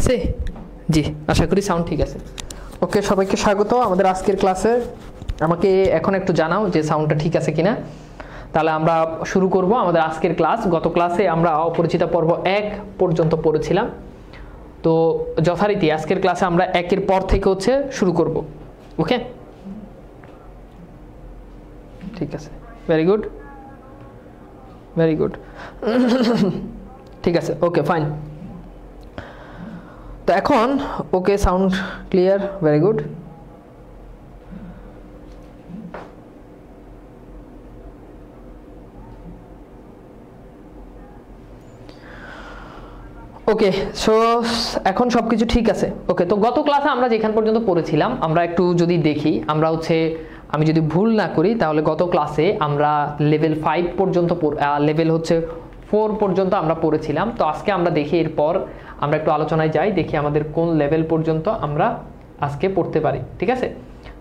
আছে? জি, আশা করি সাউন্ড ঠিক আছে। ওকে, সবাইকে স্বাগত আমাদের আজকের ক্লাসে। আমাকে এখন একটু জানাও যে সাউন্ডটা ঠিক আছে কিনা, তাহলে আমরা শুরু করব আমাদের আজকের ক্লাস। গত ক্লাসে আমরা অপরিচিতা পর্ব 1 পর্যন্ত পড়েছিলাম, তো যথারীতি আজকের ক্লাসে আমরা 1-এর পর থেকে হচ্ছে শুরু করব। ওকে, ঠিক আছে, ভেরি গুড ভেরি গুড। ঠিক আছে, ওকে ফাইন। তো এখন ওকে, সাউন্ড ক্লিয়ার, ভেরি গুড। ওকে, সো এখন সবকিছু ঠিক আছে। ওকে, তো গত ক্লাসে আমরা যেখান পর্যন্ত পড়েছিলাম আমরা একটু যদি দেখি, আমরা হচ্ছে, আমি যদি ভুল না করি তাহলে গত ক্লাসে আমরা লেভেল 5 পর্যন্ত, লেভেল হচ্ছে 4 পর্যন্ত আমরা পড়েছিলাম। তো আজকে আমরা দেখি, এরপর আমরা একটু আলোচনায় যাই, দেখি আমাদের কোন লেভেল পর্যন্ত আমরা আজকে পড়তে পারি। ঠিক আছে,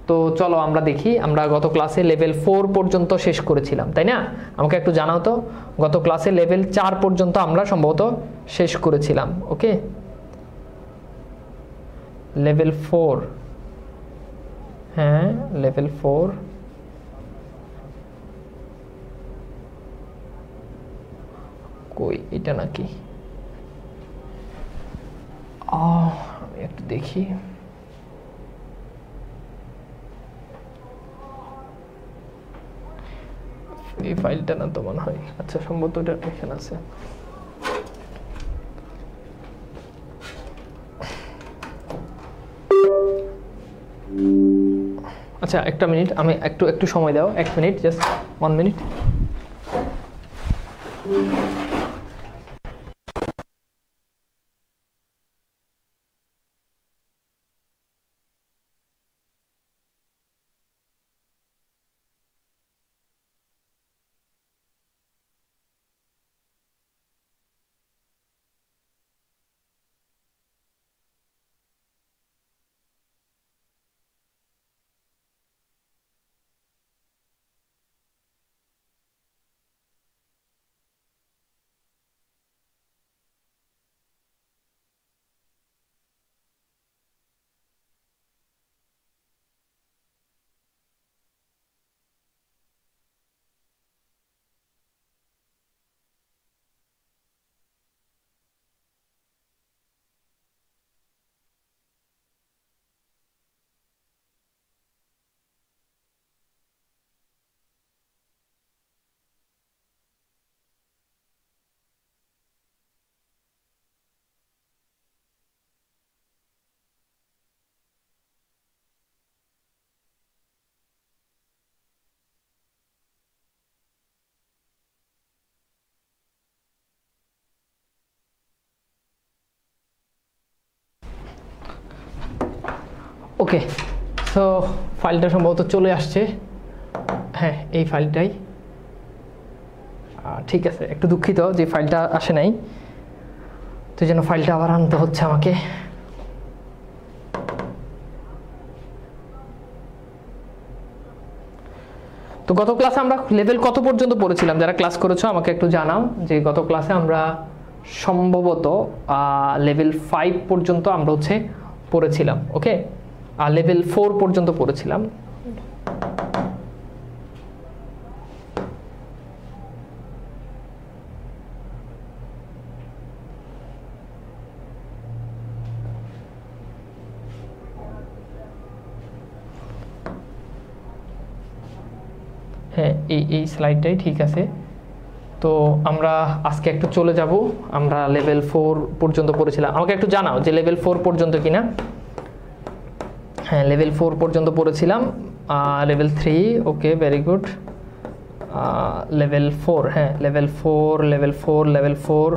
তো চলো আমরা দেখি। আমরা গত ক্লাসে লেভেল 4 পর্যন্ত শেষ করেছিলাম, তাই না? আমাকে একটু জানাও তো, গত ক্লাসে লেভেল 4 পর্যন্ত আমরা সম্ভবত শেষ করেছিলাম। ওকে, লেভেল 4, হ্যাঁ লেভেল 4। কই এটা নাকি? আমি একটু দেখি। এই ফাইলটা না তো মনে হয়, আচ্ছা সম্ভবত এটা এখানে আছে। আচ্ছা একটা মিনিট, আমি একটু সময় দাও, 1 মিনিট, জাস্ট 1 মিনিট। ওকে, সো ফাইলটা সম্ভবত চলে আসছে। হ্যাঁ এই ফাইলটাই, ঠিক আছে। একটু দুঃখিত যে ফাইলটা আসে নাই, তো যেন ফাইলটা আবার আনতে হচ্ছে আমাকে। তো গত ক্লাসে আমরা লেভেল কত পর্যন্ত পড়েছিলাম? যারা ক্লাস করেছো আমাকে একটু জানাও যে গত ক্লাসে আমরা সম্ভবত লেভেল 5 পর্যন্ত আমরা হচ্ছে পড়েছিলাম। ওকে, আর লেভেল 4 পর্যন্ত পড়েছিলাম। হ্যাঁ এই স্লাইডটাই ঠিক আছে। তো আমরা আজকে একটু চলে যাব, আমরা লেভেল 4 পর্যন্ত পড়েছিলাম। আমাকে একটু জানাও যে লেভেল 4 পর্যন্ত কিনা। হ্যাঁ লেভেল 4 পর্যন্ত পড়েছিলাম। Level 3, okay very good. Level 4, হ্যাঁ লেভেল 4,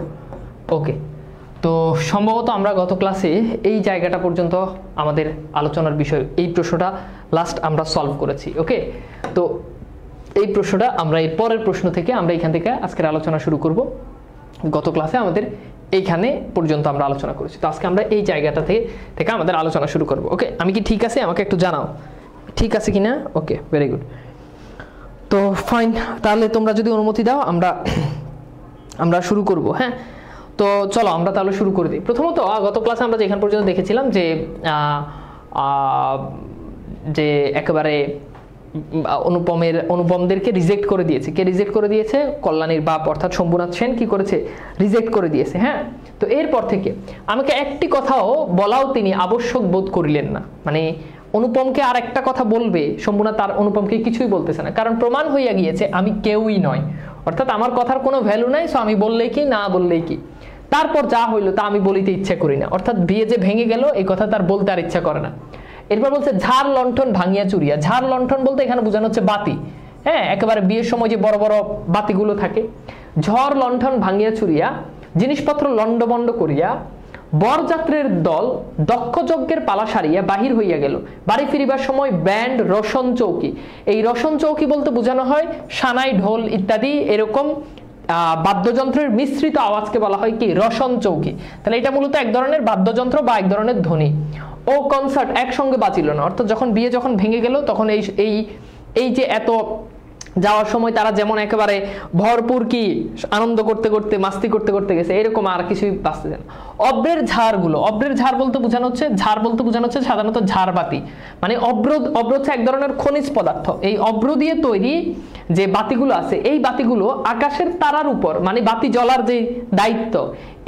ওকে। তো সম্ভবত আমরা গত ক্লাসে এই জায়গাটা পর্যন্ত আমাদের আলোচনার বিষয়, এই প্রশ্নটা লাস্ট আমরা সলভ করেছি। ওকে, তো এই প্রশ্নটা আমরা এর পরের প্রশ্ন থেকে আমরা এখান থেকে আজকের আলোচনা শুরু করব। গত ক্লাসে আমাদের এইখানে পর্যন্ত আমরা আলোচনা করেছি, তো আজকে আমরা এই জায়গাটা থেকে আমাদের আলোচনা শুরু করব। ওকে, আমি কি ঠিক আছে? আমাকে একটু জানাও ঠিক আছে কিনা। Okay very good. তো ফাইন, তাহলে তোমরা যদি অনুমতি দাও আমরা শুরু করব। হ্যাঁ, তো চলো আমরা তাহলে শুরু করে দিই। প্রথমত গত ক্লাসে আমরা যেখান পর্যন্ত দেখেছিলাম যে যে একেবারে অনুপমদেরকে রিজেক্ট করে দিয়েছে। কে রিজেক্ট করে দিয়েছে? কল্যাণীর বাপ অর্থাৎ শম্ভুনাথ সেন কি করেছে? রিজেক্ট করে দিয়েছে। হ্যাঁ, তো এরপর থেকে আমাকে একটি কথাও বলাও তিনি আবশ্যক বোধ করিলেন না। মানে অনুপমকে আর একটা কথা বলবে শম্ভুনাথ, তার অনুপমকে কিছুই বলতেছে না, কারণ প্রমাণ হইয়া গিয়েছে আমি কেউই নয়, অর্থাৎ আমার কথার কোনো ভ্যালু নাই। সো আমি বললেই কি, না বললেই কি। তারপর যা হইলো তা আমি বলিতে ইচ্ছা করি না, অর্থাৎ বিয়ে যে ভেঙে গেল এই কথা তার বলতে আর ইচ্ছা করে না। এরপর বলছে ঝাড় লণ্ঠন ভাঙিয়া চুরিয়া। ঝাড় লণ্ঠন বলতে এখানে বোঝানো হচ্ছে বাতি। হ্যাঁ, একেবারে বিয়ের সময় যে বড় বড় বাতিগুলো থাকে। ঝড় লণ্ঠন ভাঙিয়া চুরিয়া জিনিসপত্র লণ্ডবণ্ড করিয়া বরযাত্রের দল দক্ষ যজ্ঞের পালা সারিয়া বাহির হইয়া গেল। বাড়ি ফিরিবার সময় ব্যান্ড, রসন চৌকি। এই রসন চৌকি বলতে বোঝানো হয় সানাই, ঢোল ইত্যাদি এরকম বাদ্যযন্ত্রের মিশ্রিত আওয়াজকে বলা হয় কি? রসন চৌকি। তাহলে এটা মূলত এক ধরনের বাদ্যযন্ত্র বা এক ধরনের ধ্বনি। ও কনসার্ট একসঙ্গে বাজিল না, অর্থাৎ যখন বিয়ে যখন ভেঙে গেল তখন এই যে এত যাওয়ার সময় তারা যেমন একেবারে ভরপুর কি আনন্দ করতে করতে মাস্তি করতে করতে গেছে, এরকম আর কিছুই বাঁচতে দেন। অব্রের ঝাড়গুলো, অব্রের ঝাড় বলতে বোঝানো হচ্ছে, ঝাড় বলতে বোঝানো হচ্ছে সাধারণত ঝাড়বাতি। মানে অব্র হচ্ছে এক ধরনের খনিজ পদার্থ। এই অব্র দিয়ে তৈরি যে বাতিগুলো আছে এই বাতিগুলো আকাশের তারার উপর, মানে বাতি জ্বলার যে দায়িত্ব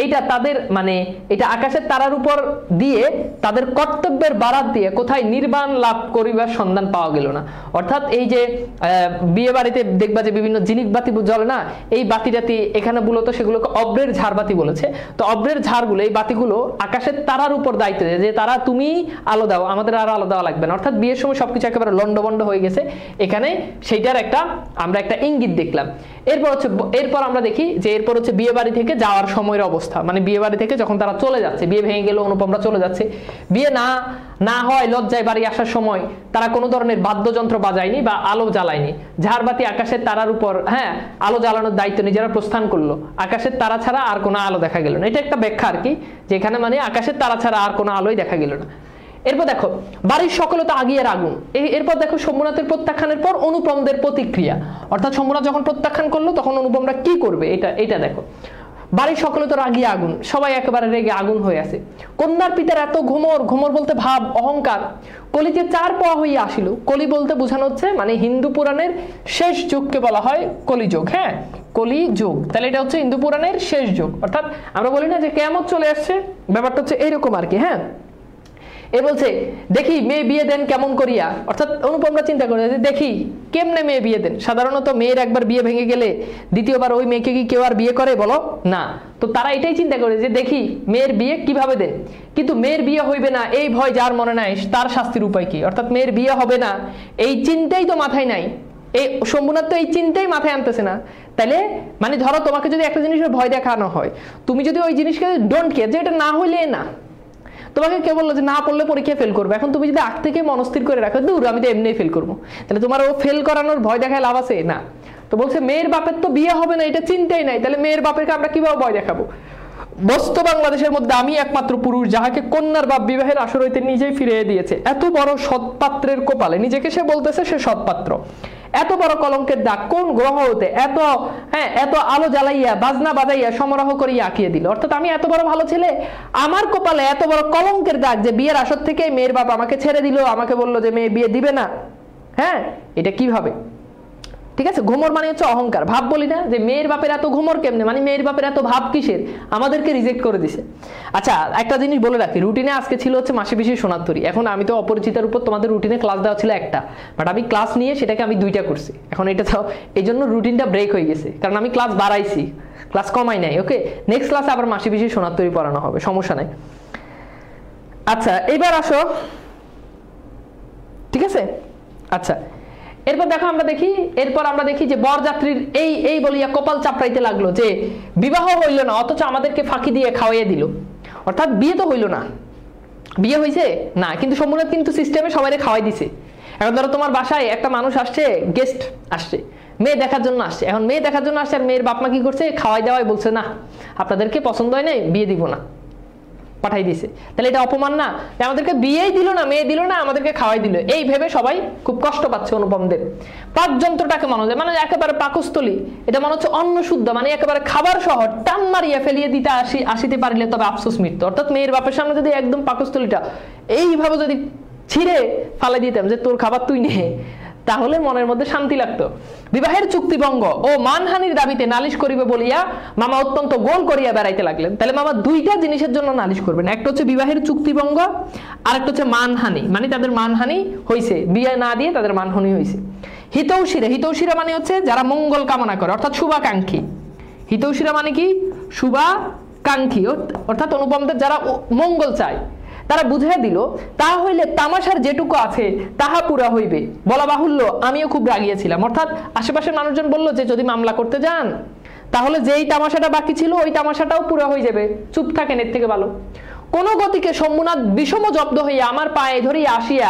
এটা তাদের, মানে এটা আকাশের তারার উপর দিয়ে তাদের কর্তব্যের বারাত দিয়ে কোথায় নির্বাণ লাভ করিবার সন্ধান পাওয়া গেল না। অর্থাৎ এই যে বিয়ে বাড়িতে দেখবা যে বিভিন্ন জিনিক বাতি জ্বলে না, এই বাতিটাতি এখানে মূলত সেগুলোকে অব্রের ঝাড়বাতি বলেছে। তো অব্রের ঝাড়গুলো, এই বাতিগুলো আকাশের তারার উপর দায়িত্ব দেয় যে তারা তুমি আলো দাও, আমাদের আর আলো দেওয়া লাগবে না। অর্থাৎ বিয়ের সময় সবকিছু একেবারে লন্ডভন্ড হয়ে গেছে, এখানে সেইটার আমরা একটা ইঙ্গিত দেখলাম। এরপর আমরা দেখি যে এরপর হচ্ছে বিয়ে বাড়ি থেকে যাওয়ার সময়ের অবস্থা। মানে বিয়ে বাড়ি থেকে যখন তারা চলে যাচ্ছে, বিয়ে ভেঙে গেল, অনুপমরা চলে যাচ্ছে, বিয়ে না হয় লজ্জায় বাড়ি আসার সময় তারা কোনো ধরনের বাদ্যযন্ত্র বাজায়নি বা আলো জ্বালায়নি। ঝাড়বাতি আকাশের তারার উপর, হ্যাঁ, আলো জ্বালানোর দায়িত্ব নিজেরা প্রস্থান করলো। আকাশের তারা ছাড়া আর কোনো আলো দেখা গেল না। এটা একটা ব্যাখ্যা আর কি, যেখানে মানে আকাশের তারা ছাড়া আর কোনো আলোই দেখা গেল না। এরপর দেখো বাড়ির সকলে তো আগিয়ে আগুন। এরপর দেখো শম্ভুনাথের প্রত্যাখ্যানের পর অনুপমদের প্রতিক্রিয়া, অর্থাৎ শম্ভুনাথ যখন প্রত্যাখ্যান করলো তখন অনুপমরা কি করবে এটা দেখো। বাড়ির সকলে তো রাগিয়ে আগুন, সবাই একেবারে রেগে আগুন হয়ে আছে। কন্যার পিতার এত ঘুমর বলতে ভাব, অহংকার। কলিতে 4 পাওয়া হইয়া আসিল। কলি বলতে বোঝানো হচ্ছে মানে হিন্দু পুরাণের শেষ যুগকে বলা হয় কলিযুগ। হ্যাঁ, কলিযুগ, তাহলে এটা হচ্ছে হিন্দু পুরাণের শেষ যুগ। অর্থাৎ আমরা বলি না যে কিয়ামত চলে আসছে, ব্যাপারটা হচ্ছে এইরকম আর কি। হ্যাঁ, এ বলছে দেখি মেয়ে বিয়ে দেন কেমন করিয়া। অর্থাৎ অনুপমরা চিন্তা করে দেখি কেমনে মেয়ে বিয়ে দেন। সাধারণত মেয়ের একবার বিয়ে ভেঙে গেলে দ্বিতীয়বার ওই মেয়েকে কি কেউ আর বিয়ে করে বলো না? তো তারা এটাই চিন্তা করে যে দেখি মেয়ের বিয়ে কিভাবে দেন। কিন্তু মেয়ের বিয়ে হইবে না এই ভয় যার মনে নাই তার শাস্তির উপায় কি? অর্থাৎ মেয়ের বিয়ে হবে না এই চিন্তাই তো মাথায় নাই। এই শম্ভুনাথ তো এই চিন্তাই মাথায় আনতেছে না। তাইলে মানে ধরো তোমাকে যদি একটা জিনিসের ভয় দেখানো হয়, তুমি যদি ওই জিনিসকে ডোন্ট কেয়ার, যে এটা না হইলে না, তোমাকে কে বললো যে না পড়লে পরীক্ষা ফেল করবে, এখন তুমি যদি আগ থেকে মনস্থির করে রাখো দূর আমি তো এমনি ফেল করবো, তাহলে তোমার ও ফেল করানোর ভয় দেখায় লাভ আছে না। তো বলছে মেয়ের বাপের তো বিয়ে হবে না এটা চিন্তাই নাই, তাহলে মেয়ের বাপেরকে আমরা কিভাবে ভয় দেখাবো? বস্ত বাংলাদেশের মধ্যে আমি একমাত্র পুরুষ যাহাকে কন্যার বাপ বিবাহের আসর হইতে নিজেই ফিরিয়ে দিয়েছে। এত বড় সৎপাত্রের কপালে, নিজেকে সে বলতেছে সে সৎপাত্র, এত বড় কলঙ্কের দাগ কোন গ্রহ হতে এত আলো জ্বালাইয়া বাজনা বাজাইয়া সমারোহ করিয়া আঁকিয়ে দিল। অর্থাৎ আমি এত বড় ভালো ছেলে, আমার কপালে এত বড় কলঙ্কের দাগ যে বিয়ের আসর থেকে মেয়ের বাপ আমাকে ছেড়ে দিল, আমাকে বললো যে মেয়ে বিয়ে দিবে না। হ্যাঁ, এটা কিভাবে? ঠিক আছে, ঘুমর মানে হচ্ছে অহংকার। ভাব বলি না যে মেয়ের বাপের এত ঘুমর কেমনে, মানে মেয়ের বাপের এত ভাব কিসের, আমাদেরকে রিজেক্ট করে দিছে। আচ্ছা, একটা জিনিস বলে রাখি, রুটিনে আজকে ছিল হচ্ছে মাসি পিসি সোনার তরী। এখন আমি তো অপরিচিতার উপর তোমাদের রুটিনে ক্লাস দেওয়া ছিল একটা, বাট আমি ক্লাস নিয়ে সেটাকে আমি 2টা করছি। এখন এটা তো এই জন্য রুটিনটা ব্রেক হয়ে গেছে, কারণ আমি ক্লাস বাড়াইছি, ক্লাস কমাই নাই। ওকে, নেক্সট ক্লাসে আবার মাসি পিসি সোনার তরী পড়ানো হবে, সমস্যা নাই। আচ্ছা, এবার আসো, ঠিক আছে। আচ্ছা, এরপর দেখো আমরা দেখি যে বরযাত্রীর এই বলিয়া কপাল চাপড়াইতে লাগলো যে বিবাহ হইল না, অথচ আমাদেরকে ফাঁকি দিয়ে খাওয়াইয়ে দিল। অর্থাৎ বিয়ে তো হইল না, বিয়ে হয়েছে না, কিন্তু সম্পূর্ণ কিন্তু সিস্টেমে সবাই খাওয়াই দিছে। এখন ধরো তোমার বাসায় একটা মানুষ আসছে, গেস্ট আসছে, মেয়ে দেখার জন্য আসছে। এখন মেয়ে দেখার জন্য আসছে আর মেয়ের বাপ মা কি করছে, খাওয়াই দেওয়াই বলছে না আপনাদেরকে পছন্দ হয় নাই, বিয়ে দিব না। পাঠাই দিছে, তাহলে এটা অপমান না? আমাদেরকে বিয়েই দিল না, মেয়ে দিল না, আমাদেরকে খাওয়াই দিল, এই ভেবে সবাই খুব কষ্ট পাচ্ছে অনুপমদের। পাকযন্ত্রটাকে মনে হয় মানে একেবারে পাকস্থলী, এটা মনে হচ্ছে অন্ন শুদ্ধ, মানে একেবারে খাবার সহ টান মারিয়া ফেলিয়ে দিতে আসিতে পারিলে তবে আফসোস মৃত্যু। অর্থাৎ মেয়ের বাপের সামনে যদি একদম পাকস্থলীটা এইভাবে যদি ছিঁড়ে ফালাই দিতাম যে তোর খাবার তুই নে, তাহলে মনের মধ্যে শান্তি লাগতো। বিবাহের চুক্তিভঙ্গ ও মানহানির দাবিতে নালিশ করিবে বলিয়া মামা অত্যন্ত গোল করিয়া বেড়াইতে লাগলেন। তাহলে মামা দুইটা জিনিসের জন্য নালিশ করবেন, একটা হচ্ছে বিবাহের চুক্তিভঙ্গ, আর একটা হচ্ছে মানহানি, মানে তাদের মানহানি হয়েছে, বিয়ে না দিয়ে তাদের মানহানি হয়েছে। হিতৌশিরা, হিতৌশিরা মানে হচ্ছে যারা মঙ্গল কামনা করে, অর্থাৎ শুভাকাঙ্ক্ষী। হিতৌশিরা মানে কি? শুভাকাঙ্ক্ষী, অর্থাৎ অনুপমদের যারা মঙ্গল চায়, তারা বুঝিয়ে দিল তা হইলে তামাশার যেটুকু আছে তাহা পুরা হইবে। বলা বাহুল্য আমিও খুব রাগিয়েছিলাম, অর্থাৎ আশেপাশের মানুষজন বলল যে যদি মামলা করতে যান তাহলে যেই তামাশাটা বাকি ছিল ওই তামাশাটাও পুরা হয়ে যাবে, চুপ থাকেন এর থেকে ভালো। কোন গতিকে শম্ভুনাথ বিষম জব্দ হইয়া আমার পায়ে ধরিয়া আসিয়া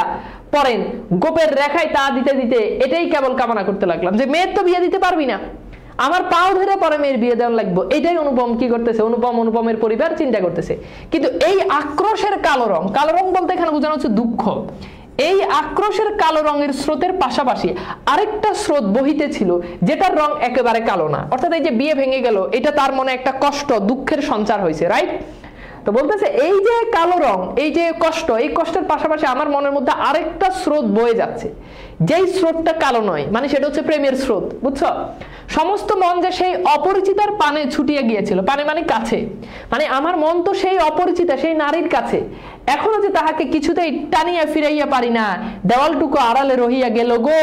পড়েন, গোপের রেখায় তা দিতে দিতে এটাই কেবল কামনা করতে লাগলাম যে মেয়ের তো বিয়ে দিতে পারবি না, আমার পাও ধরে পরে মেয়ের বিয়ে দেওয়া লাগবে। এটাই অনুপম কি করতেছে, অনুপমের পরিবার চিন্তা করতেছে। কিন্তু এই আক্রোশের কালো রং, কালো রং বলতে এখানে বোঝানো হচ্ছে দুঃখ, এই আক্রোশের কালো রঙের স্রোতের পাশাপাশি আরেকটা স্রোত বহিতেছিল যেটার রং একেবারে কালো না। অর্থাৎ এই যে বিয়ে ভেঙে গেল, এটা তার মনে একটা কষ্ট, দুঃখের সঞ্চার হয়েছে, রাইট? তো বলতেছে এই যে কালো রং, এই যে কষ্ট, এই কষ্টের পাশাপাশি আমার মনের মধ্যে আরেকটা স্রোত বয়ে যাচ্ছে, যেই স্রোতটা কালো নয়, মানে সেটা হচ্ছে প্রেমের স্রোত, বুঝছো? সমস্ত মন যে সেই অপরিচিতার পানে ছুটিয়ে গিয়েছিল, পানে মানে কাছে, মানে আমার মন তো সেই অপরিচিতা, সেই নারীর কাছে, এখনো যে তাহাকে কিছুতেই টানিয়া ফিরাইয়া পারি না, দেওয়ালটুকু আড়ালে রহিয়া গেল গো।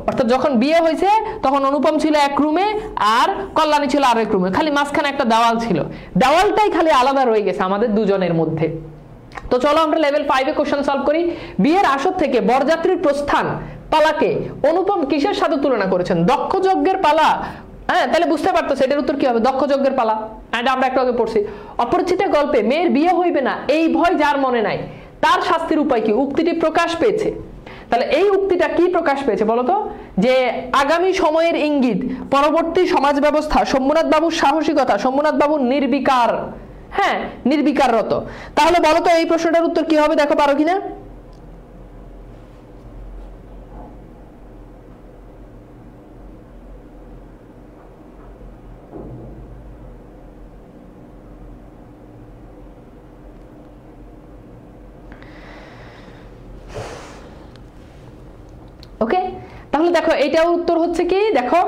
অর্থাৎ যখন বিয়ে হয়েছে তখন অনুপম ছিল এক রুমে আর কল্যাণী ছিল আরেক রুমে, খালি মাঝখানে একটা দেওয়াল ছিল, দেওয়ালটাই খালি আলাদা রয়ে গেছে আমাদের দুজনের মধ্যে। তো চলো আমরা লেভেল 5 এ কোশ্চেন সলভ করি। বিয়ের আসর থেকে বরযাত্রীর প্রস্থান পালাকে অনুপম কিসের সাথে তুলনা করেছেন? দক্ষ যজ্ঞের পালা। হ্যাঁ, তাহলে বুঝতে পারতেছে এটার উত্তর কি হবে, দক্ষ যজ্ঞের পালা। এটা আমরা একটু আগে পড়ছি। অপরিচিতের গল্পে মেয়ের বিয়ে হইবে না এই ভয় যার মনে নাই, তার শাস্তির উপায় কি? উক্তিটি প্রকাশ পেয়েছে। তাহলে এই উক্তিটা কি প্রকাশ পেয়েছে বলতো? যে আগামী সময়ের ইঙ্গিত, পরবর্তী সমাজ ব্যবস্থা, শম্ভুনাথ বাবুর সাহসিকতা, শম্ভুনাথ বাবুর নির্বিকার, হ্যাঁ নির্বিকাররত। তাহলে বলতো এই প্রশ্নটার উত্তর কি হবে, দেখো পারো কিনা? ওকে, তাহলে দেখো এটার উত্তর হচ্ছে কি, দেখো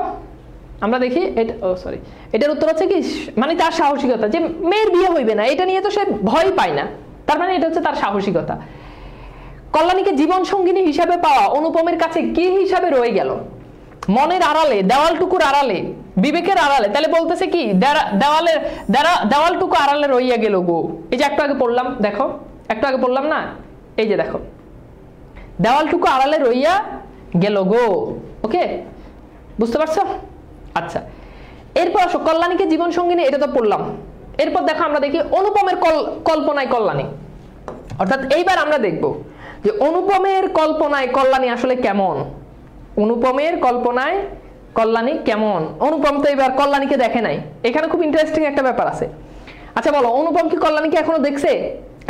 আমরা দেখি এটা, ও সরি, এটার উত্তর হচ্ছে কি, মানে তার সাহসিকতা, যে মেয়ের বিয়ে হইবে না এটা নিয়ে তো সে ভয় পায় না, তার মানে এটা হচ্ছে তার সাহসিকতা। কল্যাণীকে জীবন সঙ্গিনী হিসাবে পাওয়া অনুপমের কাছে কি হিসাবে রয়ে গেল? মনের আড়ালে, দেওয়ালটুকুর আড়ালে, বিবেকের আড়ালে। তাহলে বলতেছে কি, দেওয়ালটুকু আড়ালে রইয়া গেল গো। এই যে একটু আগে পড়লাম, দেখো একটু আগে পড়লাম না, এই যে দেখো দেওয়ালটুকু আড়ালে রইয়া গেল গো। ওকে, বুঝতে পারছো? আচ্ছা, এরপর আসো কল্যাণীকে জীবন সঙ্গিনী, এটা তো পড়লাম। এরপর দেখো আমরা দেখি অনুপমের কল্পনায় কল্যাণী। অর্থাৎ এইবার আমরা দেখব যে অনুপমের কল্পনায় কল্যাণী আসলে কেমন, অনুপমের কল্পনায় কল্যাণী কেমন। অনুপম তো এবার কল্যাণীকে দেখে নাই, এখানে খুব ইন্টারেস্টিং একটা ব্যাপার আছে। আচ্ছা বলো, অনুপম কি কল্যাণীকে এখনো দেখছে?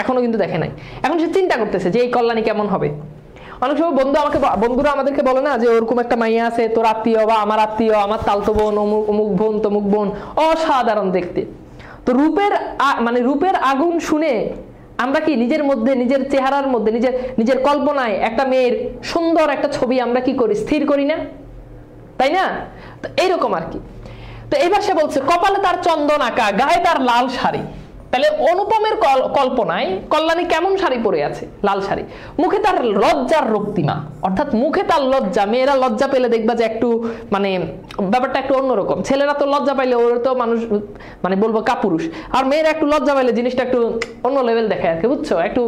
এখনো কিন্তু দেখে নাই। এখন সে চিন্তা করতেছে যে এই কল্যাণী কেমন হবে। অনেক সময় বন্ধুরা আমাদেরকে বলে না যে ওরকম একটা মাইয়া আছে, তোর আত্মীয় বা আমার আত্মীয়, আমার তালতো বোন, অমুক বোন তমুক বোন, অসাধারণ দেখতে। তো রূপের আগুন শুনে আমরা কি নিজের মধ্যে, নিজের চেহারার মধ্যে, নিজের কল্পনায় একটা মেয়ের সুন্দর একটা ছবি আমরা কি করি, স্থির করি না, তাই না? তো এইরকম আর কি। তো এবার সে বলছে কপালে তার চন্দন আঁকা, গায়ে তার লাল শাড়ি। তাহলে অনুপমের কল্পনায় কল্যাণী কেমন শাড়ি পরে আছে? লাল শাড়ি। মুখে তার লজ্জার রক্তিমা, অর্থাৎ মুখে তার লজ্জা। মেয়েরা লজ্জা পেলে দেখবা যে একটু মানে ব্যাপারটা একটু অন্যরকম। ছেলেরা তো লজ্জা পাইলে ওর তো মানুষ মানে বলবো কাপুরুষ, আর মেয়েরা একটু লজ্জা পাইলে জিনিসটা একটু অন্য লেভেল দেখায় আর কি, বুঝছো? একটু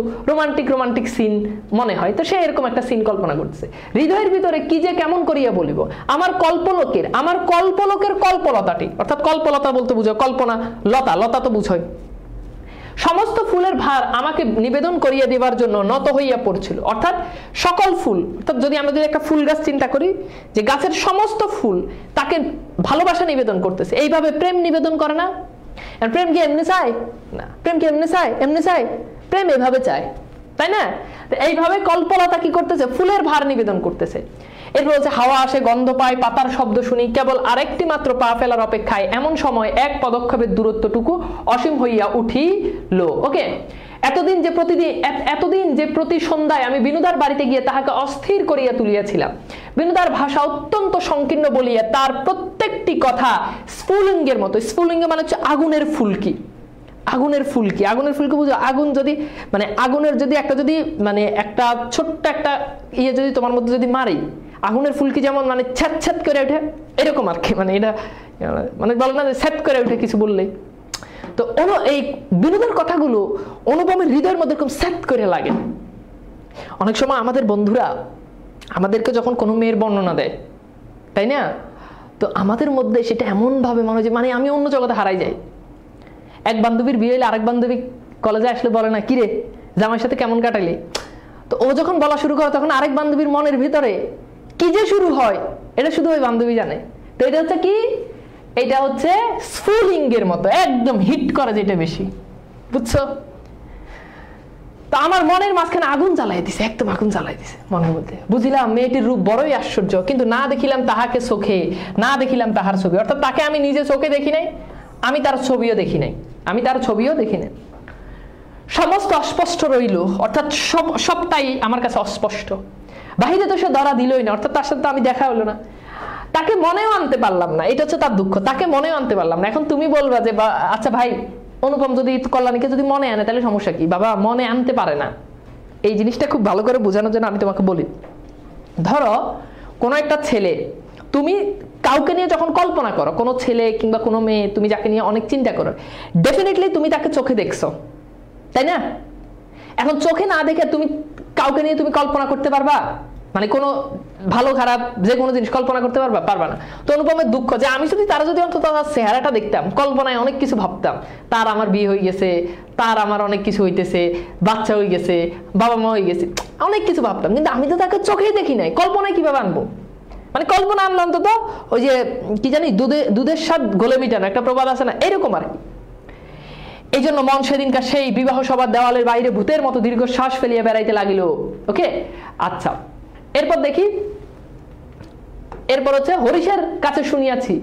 রোমান্টিক সিন মনে হয়। তো সে এরকম একটা সিন কল্পনা করছে। হৃদয়ের ভিতরে কি যে কেমন করিয়া বলিব, আমার কল্পলোকের কল্পলতাটি, অর্থাৎ কল্পলতা বলতে বুঝো কল্পনা, লতা তো বুঝোই। সমস্ত ফুলের ভার আমাকে নিবেদন করিয়া দেবার জন্য নত হইয়া পড়ছিল। অর্থাৎ সকল ফুল, অর্থাৎ যদি আমরা যদি একটা ফুল গাছ চিন্তা করি, যে গাছের সমস্ত ফুল তাকে ভালোবাসা নিবেদন করতেছে। এইভাবে প্রেম নিবেদন করে না? প্রেম কি এমনি চায় না? প্রেম কি এমনি চায়? প্রেম এভাবে চায়, তাই না? এইভাবে কল্পলতা কি করতেছে, ফুলের ভার নিবেদন করতেছে। এরপর হচ্ছে হাওয়া আসে, গন্ধ পায়, পাতার শব্দ শুনি, কেবল আরেকটি মাত্র পা ফেলার অপেক্ষায়, এমন সময় এক পদক্ষেপের দূরত্বটুকু অসীম হইয়া উঠিল। ওকে, এতদিন যে প্রতি সন্ধ্যায় আমি বিনোদার বাড়িতে গিয়ে তাহাকে অস্থির করিয়া তুলিয়াছিলাম, বিনোদার ভাষা অত্যন্ত সংকীর্ণ বলিয়া তার প্রত্যেকটি কথা স্ফুলিঙ্গের মতো। স্ফুলিঙ্গ মানে হচ্ছে আগুনের ফুলকি। আগুনের ফুলকি, আগুনের ফুলকি বুঝো? আগুন যদি মানে আগুনের যদি একটা ছোট্ট একটা ইয়ে যদি তোমার মধ্যে যদি মারি, আগুনের ফুলকি যেমন মানে ছ্যাত ছ্যাত করে ওঠে, এরকম আর কি। মানে এটা মানে বল না যে ছ্যাত করে ওঠে কিছু বললেই। তো এই বিনোদের কথাগুলো অনুপমের হৃদয়ের মধ্যে এরকম ছ্যাত করে লাগে। অনেক সময় আমাদের বন্ধুরা আমাদেরকে যখন কোনো মেয়ের বর্ণনা দেয়, তাই না, তো আমাদের মধ্যে সেটা এমন ভাবে মনে হয় যে মানে আমি অন্য জগতে হারাই যাই। এক বান্ধবীর বিয়ে হলে আরেক বান্ধবী কলেজে আসলে বলে না, কিরে জামাইয়ের সাথে কেমন কাটাইলি, তো ও যখন বলা শুরু করে তখন আরেক বান্ধবীর মনের ভিতরে কি যে শুরু হয় এটা শুধু ওই বান্ধবী জানে। তো এটা হচ্ছে কি, এটা হচ্ছে স্ফুলিঙ্গের মতো, একদম হিট করে যেটা বেশি, বুঝছো? তো আমার মনের মাঝখানে আগুন জ্বালাই দিছে, একদম আগুন জ্বালাই দিছে মনের মধ্যে। বুঝিলাম মেয়েটির রূপ বড়ই আশ্চর্য, কিন্তু না দেখিলাম তাহাকে চোখে, না দেখিলাম তাহার ছবি। অর্থাৎ তাকে আমি নিজে চোখে দেখি নাই, আমি তার ছবিও দেখি নাই, সমস্ত অস্পষ্ট রইল, অর্থাৎ সবটাই আমার কাছে অস্পষ্ট। বাহিরে তো সে ধরা দিলই না, অর্থাৎ তার সাথে আমি দেখা হলো না, তাকে মনেও আনতে পারলাম না। এটা হচ্ছে তার দুঃখ, তাকে মনেও আনতে পারলাম না। এখন তুমি বলবা যে আচ্ছা ভাই, অনুপম যদি কল্যাণীকে যদি মনে আনে তাহলে সমস্যা কি? বাবা, মনে আনতে পারে না। এই জিনিসটা খুব ভালো করে বোঝানোর জন্য আমি তোমাকে বলি, ধরো কোনো একটা ছেলে, তুমি কাউকে নিয়ে যখন কল্পনা করো, কোনো ছেলে কিংবা কোনো মেয়ে তুমি যাকে নিয়ে অনেক চিন্তা করো, ডেফিনেটলি তুমি তাকে চোখে দেখছো, তাই না? এখন চোখে না দেখে তুমি কাউকে নিয়ে তুমি কল্পনা করতে পারবা? মানে কোনো ভালো খারাপ যে কোনো জিনিস কল্পনা করতে পারবা না। তো অনুপমের দুঃখ যে আমি যদি তারা যদি অন্তত তার চেহারাটা দেখতাম, কল্পনায় অনেক কিছু ভাবতাম, তার আমার বিয়ে হয়ে গেছে, তার আমার অনেক কিছু হইতেছে, বাচ্চা হয়ে গেছে, বাবা মা হয়ে গেছে, অনেক কিছু ভাবতাম, কিন্তু আমি তো তাকে চোখেই দেখি নাই। কল্পনায় কিভাবে আনবো? মানে কল্পনা আনলাম তো ওই যে কি জানি দুধের স্বাদ গলে মিটানো একটা প্রবাদ আছে না, এরকম আর কি। এই জন্য মন সেদিনকার সেই বিবাহ সভার দেওয়ালের বাইরে ভূতের মতো দীর্ঘশ্বাস ফেলিয়া বেড়াইতে লাগিল। ওকে, আচ্ছা, এরপর দেখি, এরপর হচ্ছে হরিশের কাছে শুনিয়াছি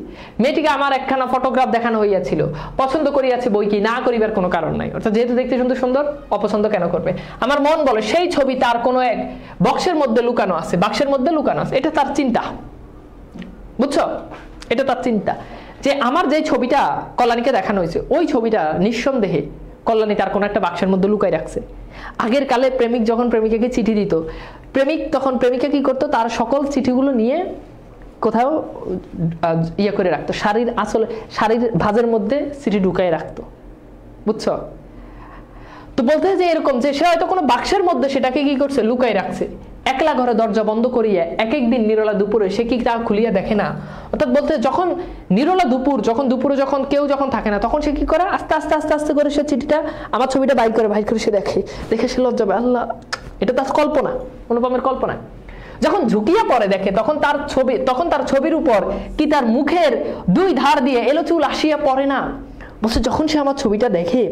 মেয়েটিকে আমার একখানা ফটোগ্রাফ দেখানো হইয়াছিল, পছন্দ করিয়াছে বই কি, না করিবার কোনো কারণ নাই। অর্থাৎ যেহেতু দেখতে সুন্দর, অপছন্দ কেন করবে? আমার মন বলে সেই ছবি তার কোনো এক বাক্সের মধ্যে লুকানো আছে, এটা তার চিন্তা, বুঝছো? এটা তার চিন্তা যে আমার যে ছবিটা কল্যাণীকে দেখানো হয়েছে, ওই ছবিটা নিঃসন্দেহে কল্যাণী তার কোনো একটা বাক্সের মধ্যে লুকাই রাখছে। আগের কালে প্রেমিক যখন প্রেমিকাকে চিঠি দিত, তখন প্রেমিকা কি করতো, তার সকল চিঠিগুলো নিয়ে কোথাও ইয়ে করে রাখতো, শাড়ির ভাঁজের মধ্যে চিঠি ঢুকাই রাখতো, বুঝছো? তো বলতে যে এরকম যে সে হয়তো কোনো বাক্সের মধ্যে সেটাকে কি করছে, লুকাই রাখছে। একলা ঘরে দরজা বন্ধ করিয়া এক একদিন নিরলা দুপুরে সে কি তা খুলিয়া দেখে না। অর্থাৎ বলতে যখন নিরলা দুপুরে যখন কেউ থাকে না, তখন সে কি করে, আস্তে করে সে চিঠিটা, আমার ছবিটা বাইর করে সে দেখে সে লজ্জা পায়। আল্লাহ, এটা তার কল্পনা, অনুপমের কল্পনা। যখন ঝুঁকিয়া পড়ে দেখে, তখন তার ছবির উপর কি তার মুখের দুই ধার দিয়ে এলো চুল আসিয়া পড়ে না। বলছে যখন সে আমার ছবিটা দেখে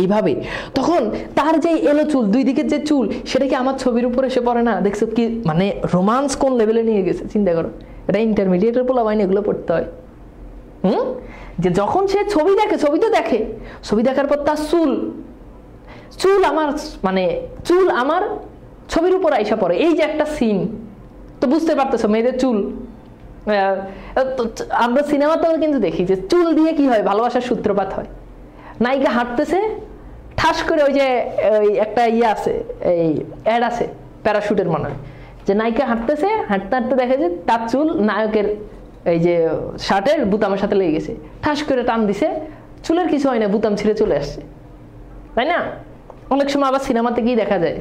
এইভাবে, তখন তার যে এলো চুল, দুই দিকের যে চুল, সেটা কি আমার ছবির উপরে এসে পড়ে না? দেখছো কি মানে রোমান্স কোন লেভেলে নিয়ে গেছে, চিন্তা করো। এটা ইন্টারমিডিয়েটের পোলাপাইন এগুলো পড়তে হয়। যে যখন সে ছবি দেখে, ছবি দেখার পর তার চুল আমার ছবির উপর আইসা পড়ে, এই যে একটা সিন। তো বুঝতে পারতেছো মেয়েদের চুল, আমরা সিনেমাতেও কিন্তু দেখি যে চুল দিয়ে কি হয়, ভালোবাসার সূত্রপাত হয়। নায়িকা হাঁটতেছে, ঠাস করে ওই যে একটা ইয়ে আছে, এই অ্যাড আছে প্যারাশুটের, মনে হয় যে নায়িকা হাঁটতে দেখে যে তার চুল নায়কের এই যে শার্টের বুতামের সাথে লেগে গেছে, ঠাস করে টান দিছে, চুলের কিছু হয় না, বুতাম ছিঁড়ে চলে আসছে, তাই না? অনেক সময় আবার সিনেমাতে গিয়ে দেখা যায়